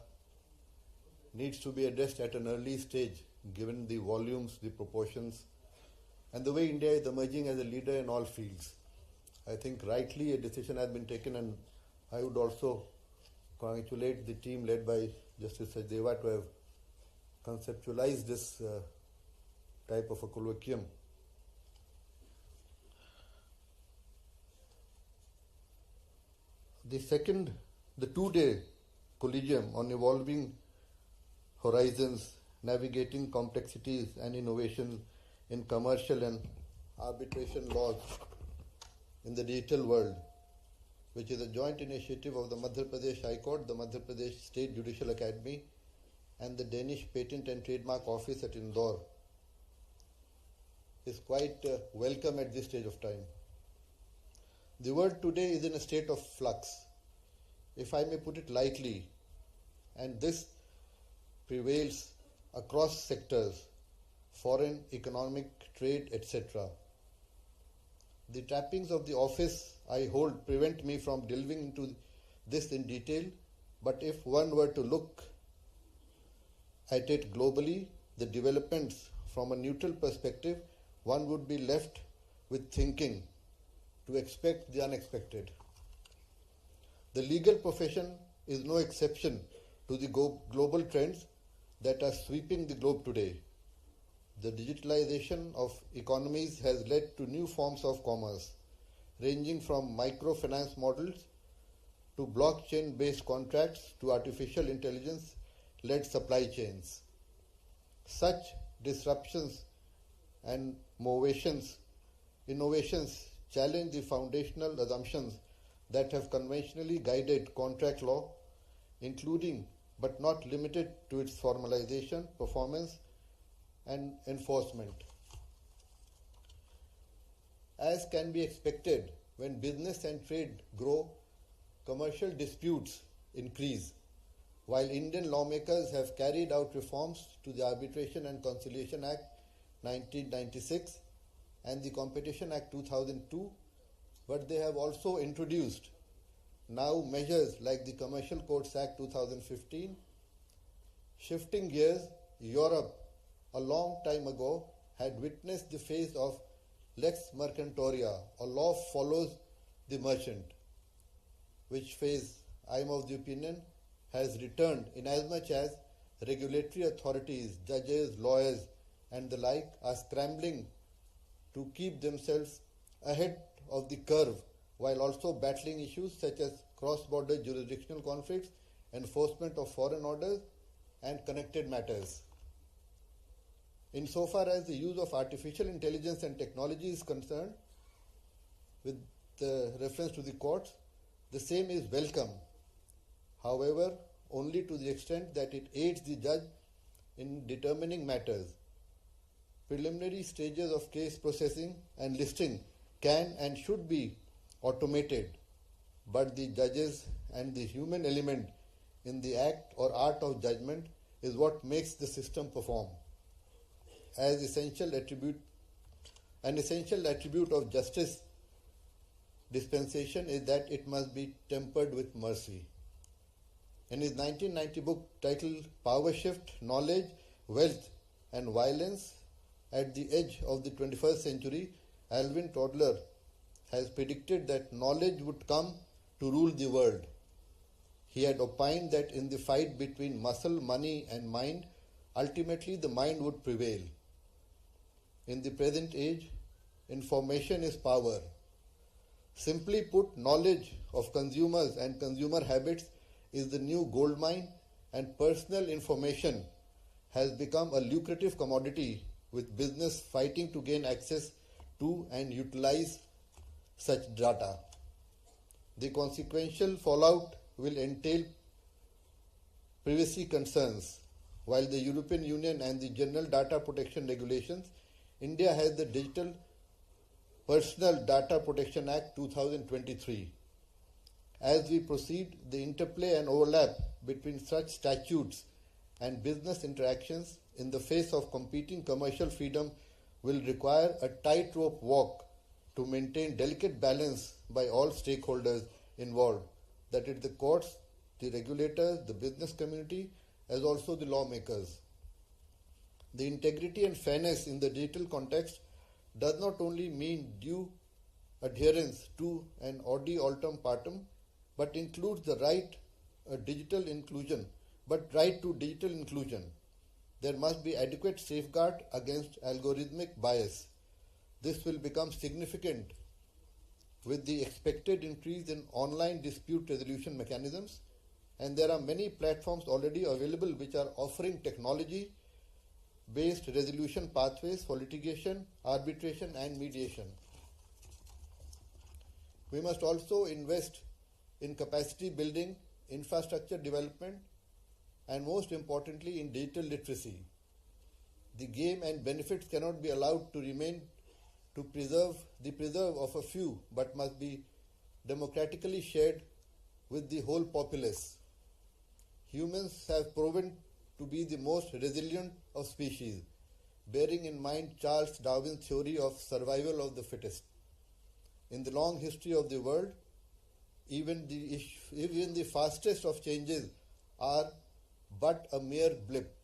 needs to be addressed at an early stage, given the volumes, the proportions, and the way India is emerging as a leader in all fields. I think rightly a decision has been taken, and I would also congratulate the team led by Justice Sajdeva to have conceptualized this type of a colloquium. The two-day collegium on evolving horizons, navigating complexities and innovation in commercial and arbitration laws in the digital world, which is a joint initiative of the Madhya Pradesh High Court, the Madhya Pradesh State Judicial Academy, and the Danish Patent and Trademark Office at Indore, is quite welcome at this stage of time. The world today is in a state of flux, if I may put it lightly, and this prevails across sectors, foreign, economic, trade, etc. The trappings of the office I hold prevent me from delving into this in detail, but if one were to look at it globally, the developments from a neutral perspective, one would be left with thinking to expect the unexpected. The legal profession is no exception to the global trends that are sweeping the globe today. The digitalization of economies has led to new forms of commerce, ranging from microfinance models to blockchain-based contracts to artificial intelligence-led supply chains. Such disruptions and innovations challenge the foundational assumptions that have conventionally guided contract law, including but not limited to its formalization, performance, and enforcement. As can be expected, when business and trade grow, commercial disputes increase. While Indian lawmakers have carried out reforms to the Arbitration and Conciliation Act 1996 and the Competition Act 2002, but they have also introduced now measures like the Commercial Courts Act 2015. Shifting gears, Europe a long time ago had witnessed the phase of lex mercantoria, or law follows the merchant, which phase, I am of the opinion, has returned inasmuch as regulatory authorities, judges, lawyers, and the like are scrambling to keep themselves ahead of the curve while also battling issues such as cross-border jurisdictional conflicts, enforcement of foreign orders, and connected matters. Insofar as the use of artificial intelligence and technology is concerned, with the reference to the courts, the same is welcome. However, only to the extent that it aids the judge in determining matters. Preliminary stages of case processing and listing can and should be automated, but the judges and the human element in the act or art of judgment is what makes the system perform. An essential attribute of justice dispensation is that it must be tempered with mercy. In his 1990 book titled Power Shift, Knowledge, Wealth and Violence at the Edge of the 21st Century, Alvin Toffler has predicted that knowledge would come to rule the world. He had opined that in the fight between muscle, money and mind, ultimately the mind would prevail. In the present age, information is power. Simply put, knowledge of consumers and consumer habits is the new gold mine, and personal information has become a lucrative commodity, with business fighting to gain access to and utilize such data. The consequential fallout will entail privacy concerns. While the European Union and the General Data Protection Regulations, India has the Digital Personal Data Protection Act 2023. As we proceed, the interplay and overlap between such statutes and business interactions in the face of competing commercial freedom will require a tightrope walk to maintain delicate balance by all stakeholders involved, that is the courts, the regulators, the business community, as also the lawmakers. The integrity and fairness in the digital context does not only mean due adherence to an audi alteram partem, but includes the right to digital inclusion. There must be adequate safeguard against algorithmic bias. This will become significant with the expected increase in online dispute resolution mechanisms, and there are many platforms already available which are offering technology-based resolution pathways for litigation, arbitration and mediation. We must also invest in capacity building, infrastructure development, and most importantly in digital literacy. The game and benefits cannot be allowed to remain to preserve of a few, but must be democratically shared with the whole populace. Humans have proven to be the most resilient of species, bearing in mind Charles Darwin's theory of survival of the fittest. In the long history of the world, even the fastest of changes are but a mere blip.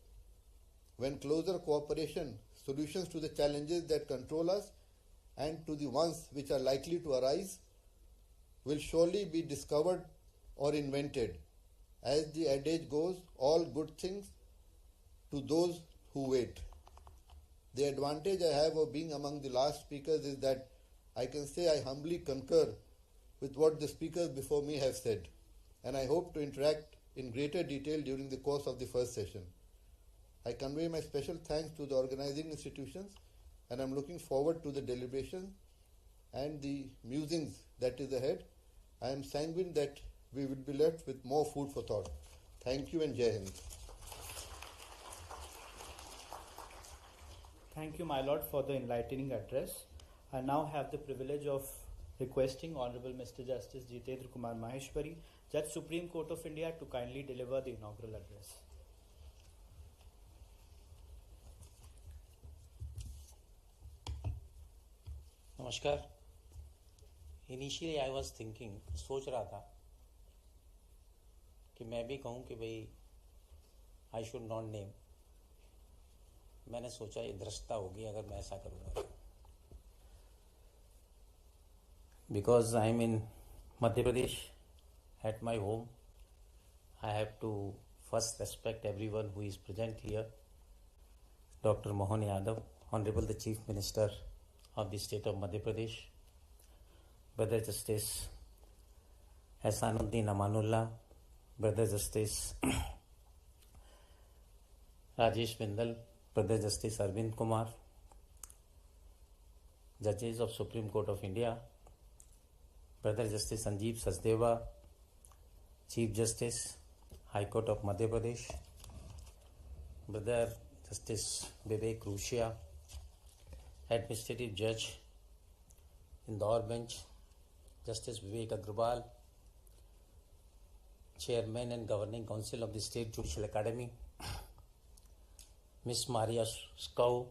When closer cooperation, solutions to the challenges that control us and to the ones which are likely to arise will surely be discovered or invented. As the adage goes, all good things to those who wait. The advantage I have of being among the last speakers is that I can say I humbly concur with what the speakers before me have said, and I hope to interact in greater detail during the course of the first session. I convey my special thanks to the organizing institutions, and I am looking forward to the deliberation and the musings that is ahead. I am sanguine that we will be left with more food for thought. Thank you and Jai Hind. Thank you, my lord, for the enlightening address. I now have the privilege of requesting Honorable Mr. Justice Jitendra Kumar Maheshwari, Judge Supreme Court of India, to kindly deliver the inaugural address. नमस्कार. Initially I was thinking, सोच रहा था कि मैं भी कहूँ कि भाई आई शुड नॉट नेम. मैंने सोचा ये धृष्टता होगी अगर मैं ऐसा करूँगा, because I am in Madhya Pradesh at my home. I have to first respect everyone who is present here. Dr. Mohan Yadav, Honorable the Chief Minister of the State of Madhya Pradesh, Brother Justice Ehsanuddin Amanullah, Brother Justice Rajesh Bindal, Brother Justice Arvind Kumar, Judges of Supreme Court of India, Brother Justice Sanjeev Sachdeva, Chief Justice, High Court of Madhya Pradesh, Brother Justice Vivek Rushia, Administrative Judge, Indore Bench, Justice Vivek Agrawal, Chairman and Governing Council of the State Judicial Academy, Ms. Maria Skau,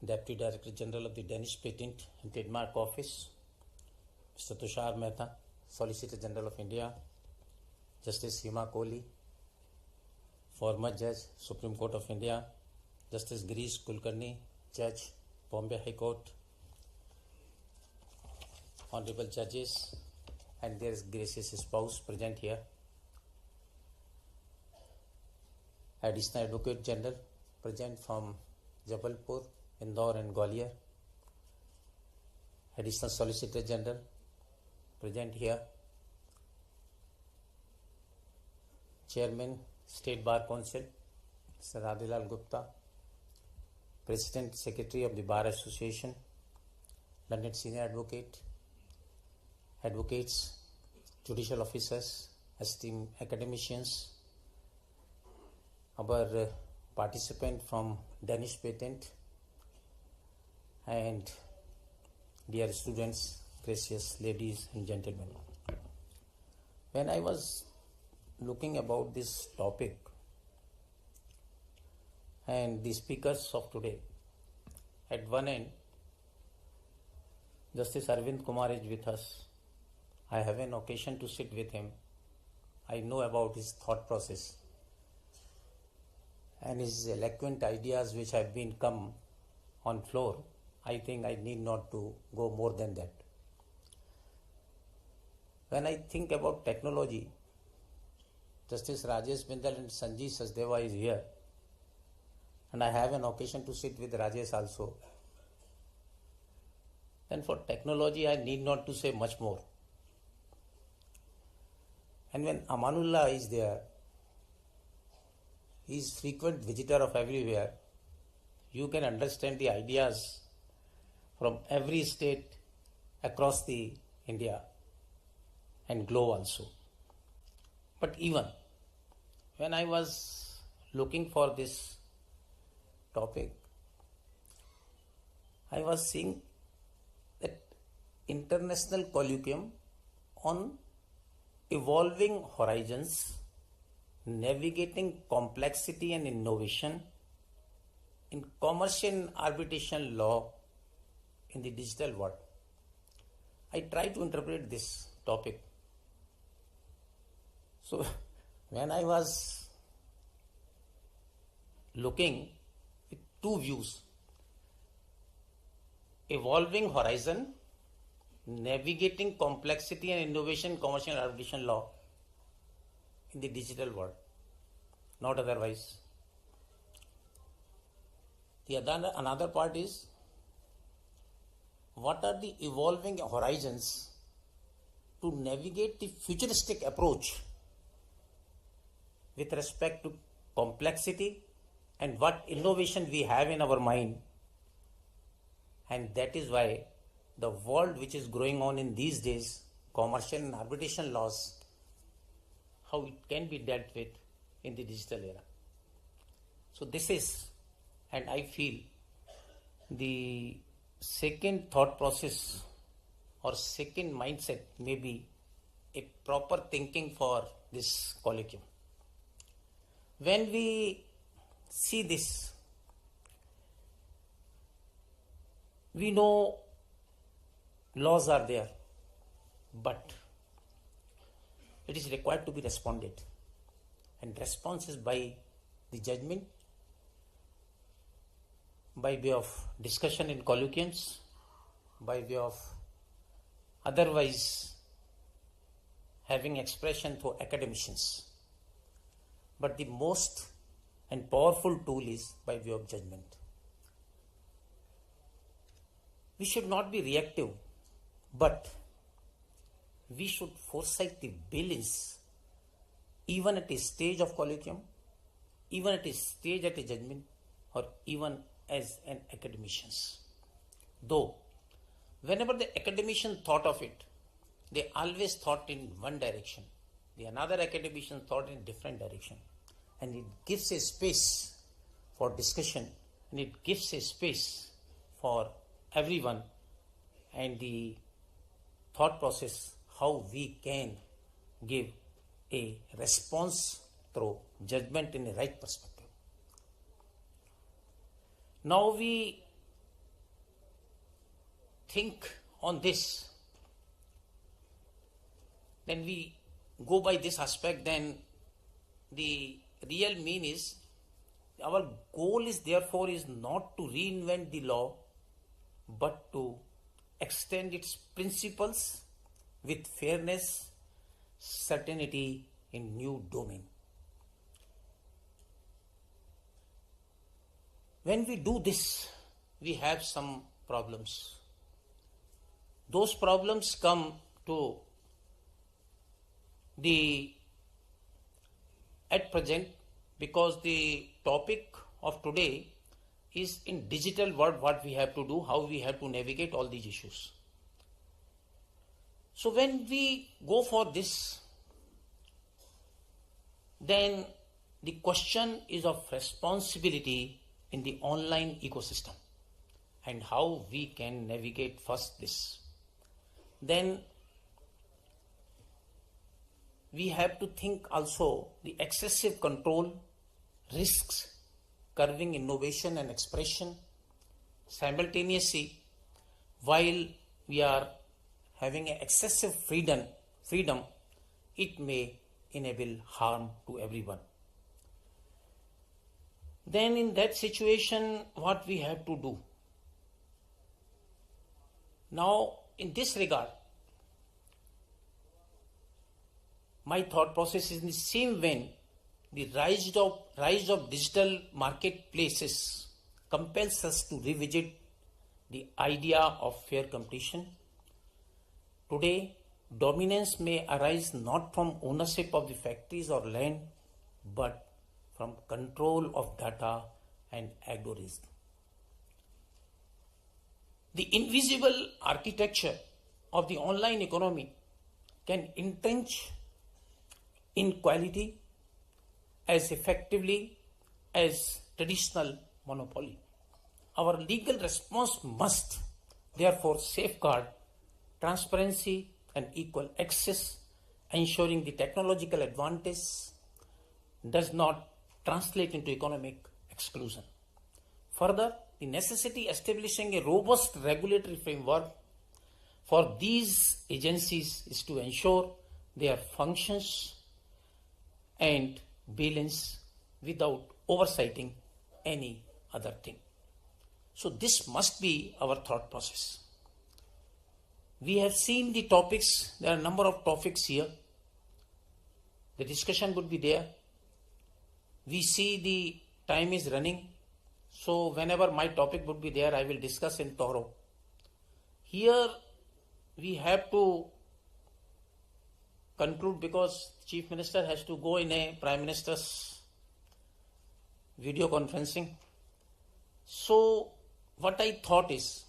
Deputy Director General of the Danish Patent and Trademark Office, Mr. Tushar Mehta, Solicitor General of India, Justice Hima Kohli, former Judge, Supreme Court of India, Justice Girish Kulkarni, Judge, Bombay High Court, Honorable Judges, and their gracious spouse present here, Additional Advocate General present from Jabalpur, Indore and Gwalior, Additional Solicitor General present here, Chairman, State Bar Council, Mr. Radhilal Gupta, President, Secretary of the Bar Association, Learned Senior Advocate, Advocates, Judicial Officers, esteemed academicians, our participant from Danish Patent, and dear students, gracious ladies and gentlemen. When I was looking about this topic and the speakers of today, at one end, Justice Arvind Kumar is with us. I have an occasion to sit with him. I know about his thought process and his eloquent ideas which have been come on floor. I think I need not to go more than that. When I think about technology, Justice Rajesh Bindal and Sanjeev Sachdeva is here, and I have an occasion to sit with Rajesh also. Then for technology, I need not to say much more. And when Amanullah is there, he is frequent visitor of everywhere. You can understand the ideas from every state across the India and globe also. But even when I was looking for this topic, I was seeing that international colloquium on evolving horizons, navigating complexity and innovation in commercial and arbitration law in the digital world. I try to interpret this topic. So when I was looking with two views, evolving horizon, navigating complexity and innovation, commercial and arbitration law in the digital world, not otherwise. Another part is, what are the evolving horizons to navigate the futuristic approach with respect to complexity and what innovation we have in our mind. And that is why the world which is growing on in these days, commercial and arbitration laws, how it can be dealt with in the digital era. So this is, and I feel the second thought process or second mindset may be a proper thinking for this colloquium. When we see this, we know laws are there, but it is required to be responded, and response is by the judgment, by way of discussion in colloquiums, by way of otherwise having expression for academicians. but the most and powerful tool is by way of judgment. We should not be reactive, but we should foresight the balance even at a stage of colloquium, even at a stage at a judgment, or even as an academicians. Though, whenever the academician thought of it, they always thought in one direction. The another academician thought in different direction. And it gives a space for discussion, and it gives a space for everyone and the thought process how we can give a response through judgment in a right perspective. Now we think on this, then we go by this aspect, then the real mean is our goal is therefore is not to reinvent the law, but to extend its principles with fairness, certainty in new domain. When we do this, we have some problems. Those problems come to at present because the topic of today is in digital world, what we have to do, how we have to navigate all these issues. So when we go for this, then the question is of responsibility in the online ecosystem and how we can navigate first this. Then we have to think also the excessive control, risks, curbing innovation and expression simultaneously while we are having an excessive freedom, it may enable harm to everyone. Then in that situation, what we have to do? Now, in this regard, my thought process is in the same vein. The rise of digital marketplaces compels us to revisit the idea of fair competition. Today, dominance may arise not from ownership of the factories or land, but from control of data and algorithms. The invisible architecture of the online economy can entrench inequality as effectively as traditional monopoly. Our legal response must therefore safeguard transparency and equal access, ensuring the technological advantage does not translate into economic exclusion. Further, the necessity establishing a robust regulatory framework for these agencies is to ensure their functions and balance without oversighting any other thing. So this must be our thought process. We have seen the topics, there are a number of topics here. The discussion would be there. We see the time is running, so whenever my topic would be there, I will discuss in thorough. Here we have to conclude because Chief Minister has to go in a Prime Minister's video conferencing. So what I thought is,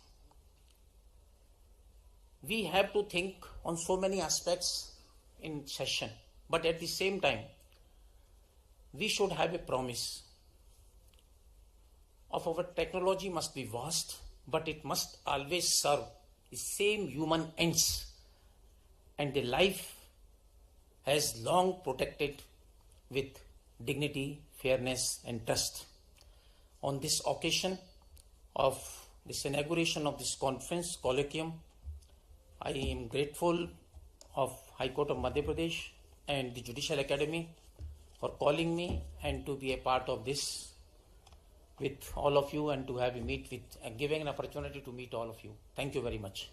we have to think on so many aspects in session, but at the same time, we should have a promise of our technology must be vast, but it must always serve the same human ends, and the life has long protected with dignity, fairness and trust. On this occasion of this inauguration of this conference colloquium, I am grateful of High Court of Madhya Pradesh and the Judicial Academy for calling me and to be a part of this with all of you and to have a meet with and giving an opportunity to meet all of you. Thank you very much.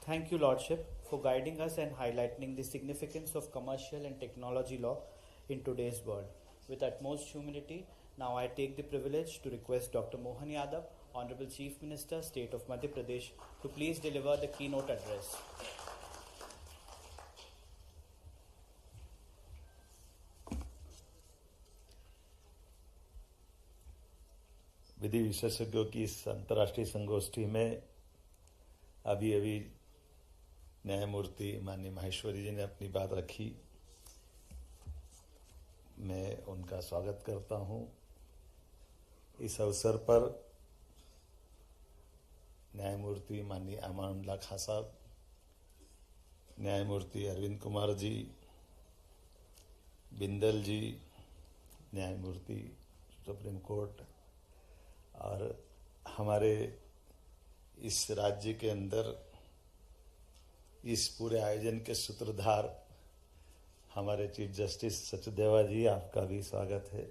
Thank you, Lordship, for guiding us and highlighting the significance of commercial and technology law in today's world. With utmost humility, now I take the privilege to request Dr. Mohan Yadav, Honorable Chief Minister, State of Madhya Pradesh, to please deliver the keynote address. विधि विशेषज्ञों की इस अंतर्राष्ट्रीय संगोष्ठी में अभी न्यायमूर्ति माननीय माहेश्वरी जी ने अपनी बात रखी। मैं उनका स्वागत करता हूं। इस अवसर पर न्यायमूर्ति माननीय अमानुल्लाह खां साहब, न्यायमूर्ति अरविंद कुमार जी, बिंदल जी, न्यायमूर्ति सुप्रीम कोर्ट, और हमारे इस राज्य के अंदर इस पूरे आयोजन के सूत्रधार हमारे चीफ जस्टिस सचदेवा जी, आपका भी स्वागत है।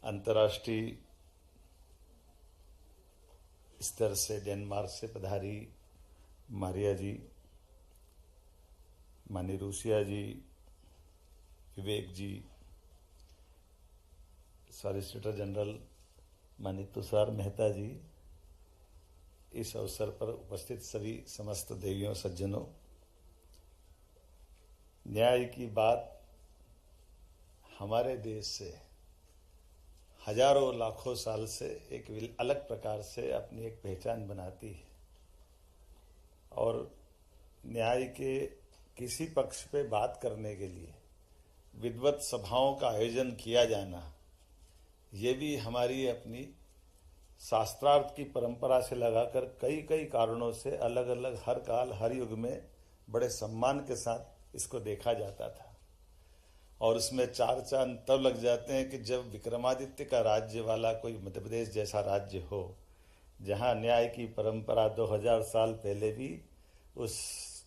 अंतर्राष्ट्रीय स्तर से डेनमार्क से पधारी मारिया जी, मानी रूसिया जी, विवेक जी, सॉलिसिटर जनरल मानी तुषार मेहता जी, इस अवसर पर उपस्थित सभी समस्त देवियों सज्जनों, न्याय की बात हमारे देश से हजारों लाखों साल से एक अलग प्रकार से अपनी एक पहचान बनाती है, और न्याय के किसी पक्ष पे बात करने के लिए विद्वत सभाओं का आयोजन किया जाना, ये भी हमारी अपनी शास्त्रार्थ की परंपरा से लगाकर कई कई कारणों से अलग अलग हर काल हर युग में बड़े सम्मान के साथ इसको देखा जाता था। और उसमें चार चांद तब लग जाते हैं कि जब विक्रमादित्य का राज्य वाला कोई मध्य प्रदेश जैसा राज्य हो, जहां न्याय की परंपरा 2000 साल पहले भी उस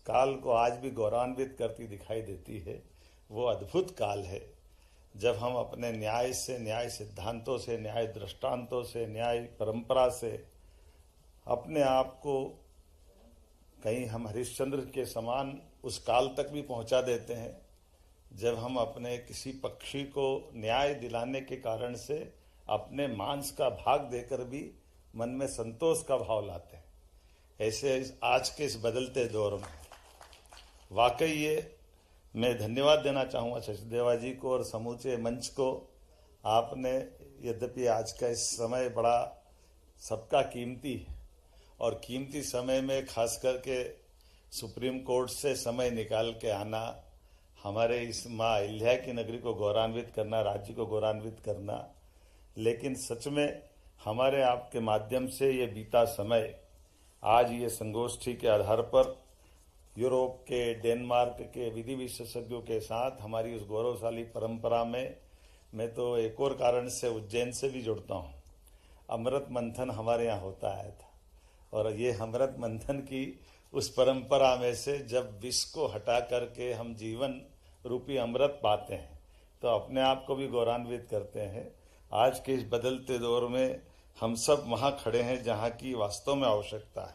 काल को आज भी गौरवान्वित करती दिखाई देती है। वो अद्भुत काल है जब हम अपने न्याय से, न्याय सिद्धांतों से, न्याय दृष्टांतों से, न्याय परंपरा से अपने आप को कहीं हम हरिश्चंद्र के समान उस काल तक भी पहुंचा देते हैं, जब हम अपने किसी पक्षी को न्याय दिलाने के कारण से अपने मांस का भाग देकर भी मन में संतोष का भाव लाते हैं। ऐसे आज के इस बदलते दौर में वाकई ये मैं धन्यवाद देना चाहूँगा सचदेवा जी को और समूचे मंच को। आपने, यद्यपि आज का इस समय बड़ा सबका कीमती है, और कीमती समय में खास करके सुप्रीम कोर्ट से समय निकाल के आना, हमारे इस माँ अहिल्या की नगरी को गौरवान्वित करना, राज्य को गौरवान्वित करना, लेकिन सच में हमारे आपके माध्यम से ये बीता समय आज ये संगोष्ठी के आधार पर यूरोप के, डेनमार्क के विधि विशेषज्ञों के साथ हमारी उस गौरवशाली परंपरा में मैं तो एक और कारण से उज्जैन से भी जुड़ता हूँ। अमृत मंथन हमारे यहाँ होता आया था, और ये अमृत मंथन की उस परंपरा में से जब विष को हटा करके हम जीवन रूपी अमृत पाते हैं तो अपने आप को भी गौरवान्वित करते हैं। आज के इस बदलते दौर में हम सब वहाँ खड़े हैं जहाँ की वास्तव में आवश्यकता है,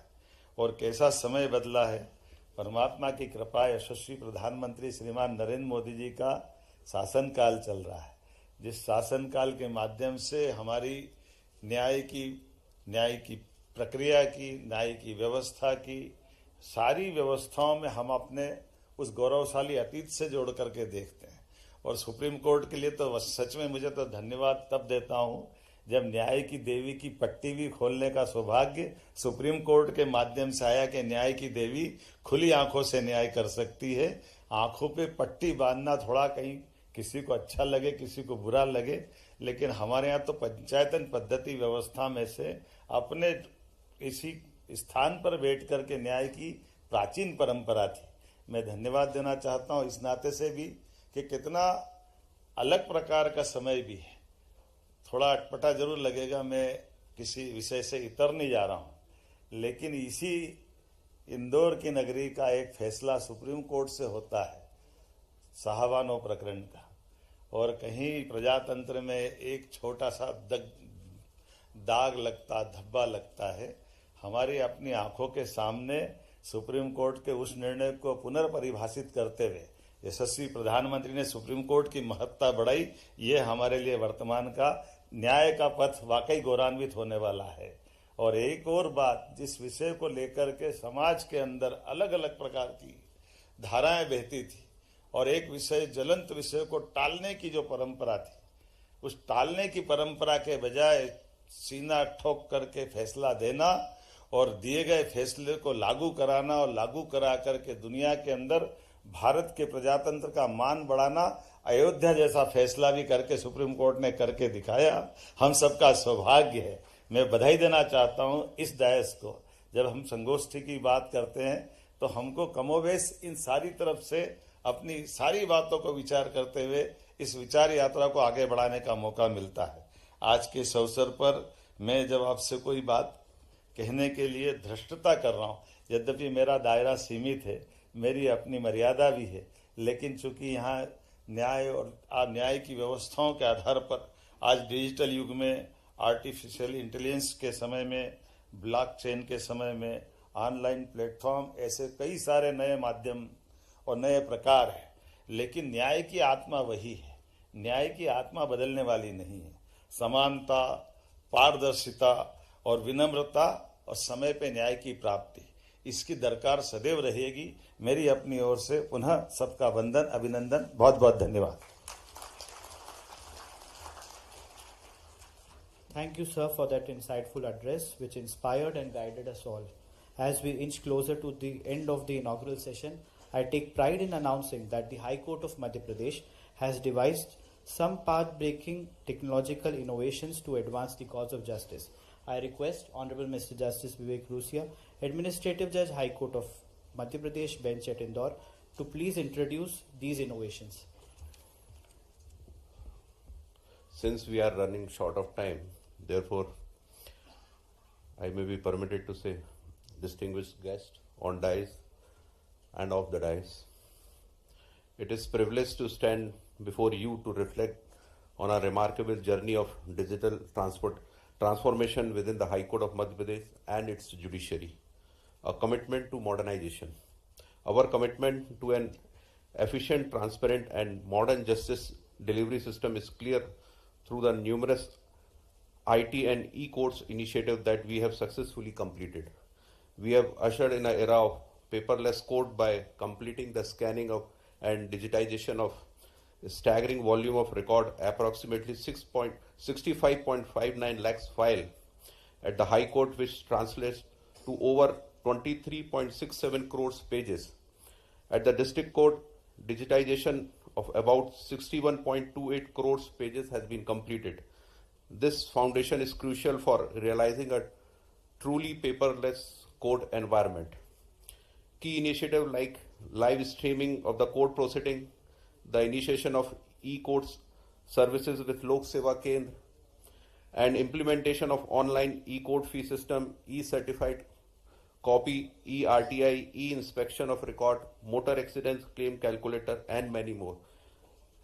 और कैसा समय बदला है। परमात्मा की कृपा, यशस्वी प्रधानमंत्री श्रीमान नरेंद्र मोदी जी का शासनकाल चल रहा है, जिस शासनकाल के माध्यम से हमारी न्याय की प्रक्रिया की, न्याय की व्यवस्था की सारी व्यवस्थाओं में हम अपने उस गौरवशाली अतीत से जोड़ करके देखते हैं। और सुप्रीम कोर्ट के लिए तो सच में मुझे तो धन्यवाद तब देता हूँ जब न्याय की देवी की पट्टी भी खोलने का सौभाग्य सुप्रीम कोर्ट के माध्यम से आया कि न्याय की देवी खुली आंखों से न्याय कर सकती है। आंखों पे पट्टी बांधना थोड़ा कहीं किसी को अच्छा लगे, किसी को बुरा लगे, लेकिन हमारे यहाँ तो पंचायतन पद्धति व्यवस्था में से अपने इसी स्थान पर बैठ करके न्याय की प्राचीन परंपरा थी। मैं धन्यवाद देना चाहता हूँ इस नाते से भी कि कितना अलग प्रकार का समय भी है। थोड़ा अटपटा जरूर लगेगा, मैं किसी विषय से इतर नहीं जा रहा हूँ, लेकिन इसी इंदौर की नगरी का एक फैसला सुप्रीम कोर्ट से होता है साहबानो प्रकरण का, और कहीं प्रजातंत्र में एक छोटा सा दाग लगता, धब्बा लगता है। हमारी अपनी आंखों के सामने सुप्रीम कोर्ट के उस निर्णय को पुनर्परिभाषित करते हुए यशस्वी प्रधानमंत्री ने सुप्रीम कोर्ट की महत्ता बढ़ाई। ये हमारे लिए वर्तमान का न्याय का पथ वाकई गौरवान्वित होने वाला है। और एक और बात, जिस विषय को लेकर के समाज के अंदर अलग अलग प्रकार की धाराएं बहती थी और एक विषय ज्वलंत विषय को टालने की जो परंपरा थी, उस टालने की परंपरा के बजाय सीना ठोक करके फैसला देना और दिए गए फैसले को लागू कराना और लागू करा करके दुनिया के अंदर भारत के प्रजातंत्र का मान बढ़ाना, अयोध्या जैसा फैसला भी करके सुप्रीम कोर्ट ने करके दिखाया। हम सबका सौभाग्य है। मैं बधाई देना चाहता हूं इस दायस को। जब हम संगोष्ठी की बात करते हैं तो हमको कमोवेश इन सारी तरफ से अपनी सारी बातों को विचार करते हुए इस विचार यात्रा को आगे बढ़ाने का मौका मिलता है। आज के इस अवसर पर मैं जब आपसे कोई बात कहने के लिए धृष्टता कर रहा हूँ, यद्यपि मेरा दायरा सीमित है, मेरी अपनी मर्यादा भी है, लेकिन चूंकि यहाँ न्याय और न्याय की व्यवस्थाओं के आधार पर आज डिजिटल युग में, आर्टिफिशियल इंटेलिजेंस के समय में, ब्लॉकचेन के समय में, ऑनलाइन प्लेटफॉर्म, ऐसे कई सारे नए माध्यम और नए प्रकार है, लेकिन न्याय की आत्मा वही है। न्याय की आत्मा बदलने वाली नहीं है। समानता, पारदर्शिता और विनम्रता और समय पे न्याय की प्राप्ति, इसकी दरकार सदैव रहेगी। मेरी अपनी ओर से पुनः सबका वंदन, अभिनंदन, बहुत बहुत धन्यवाद। Thank you, sir, for that insightful address, which inspired and guided us all. As we inch closer to the end of the inaugural session, I take pride in announcing that the High Court of Madhya Pradesh has devised some path-breaking technological innovations to advance the cause of justice. I request Honorable Mr. Justice Vivek Rusia, Administrative Judge, High Court of Madhya Pradesh, Bench at Indore, to please introduce these innovations. Since we are running short of time, therefore, I may be permitted to say, distinguished guest on dais and off the dais, it is privilege to stand before you to reflect on a remarkable journey of digital transformation within the High Court of Madhya Pradesh and its judiciary, a commitment to modernization. Our commitment to an efficient, transparent and modern justice delivery system is clear through the numerous IT and e-courts initiatives that we have successfully completed. We have ushered in an era of paperless court by completing the scanning of and digitization of a staggering volume of record, approximately 65.59 lakhs file at the High Court, which translates to over 23.67 crores pages. At the District Court, digitization of about 61.28 crores pages has been completed. This foundation is crucial for realizing a truly paperless court environment. Key initiatives like live streaming of the court proceeding, the initiation of e-courts services with Lok Seva Kendra, and implementation of online e-court fee system, e-certified copy, e-RTI, e-inspection of record, motor accidents claim calculator, and many more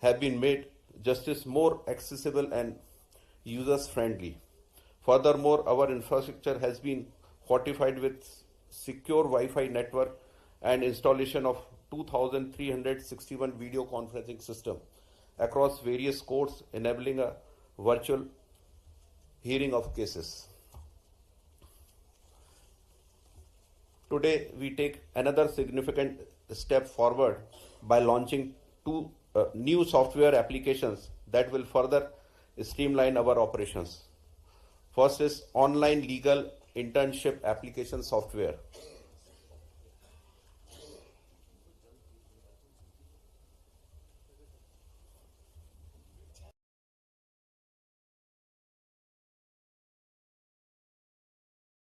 have been made justice more accessible and users-friendly. Furthermore, our infrastructure has been fortified with secure Wi-Fi network and installation of 2,361 video conferencing system across various courts, enabling a virtual hearing of cases. Today, we take another significant step forward by launching two new software applications that will further streamline our operations. First is online legal internship application software.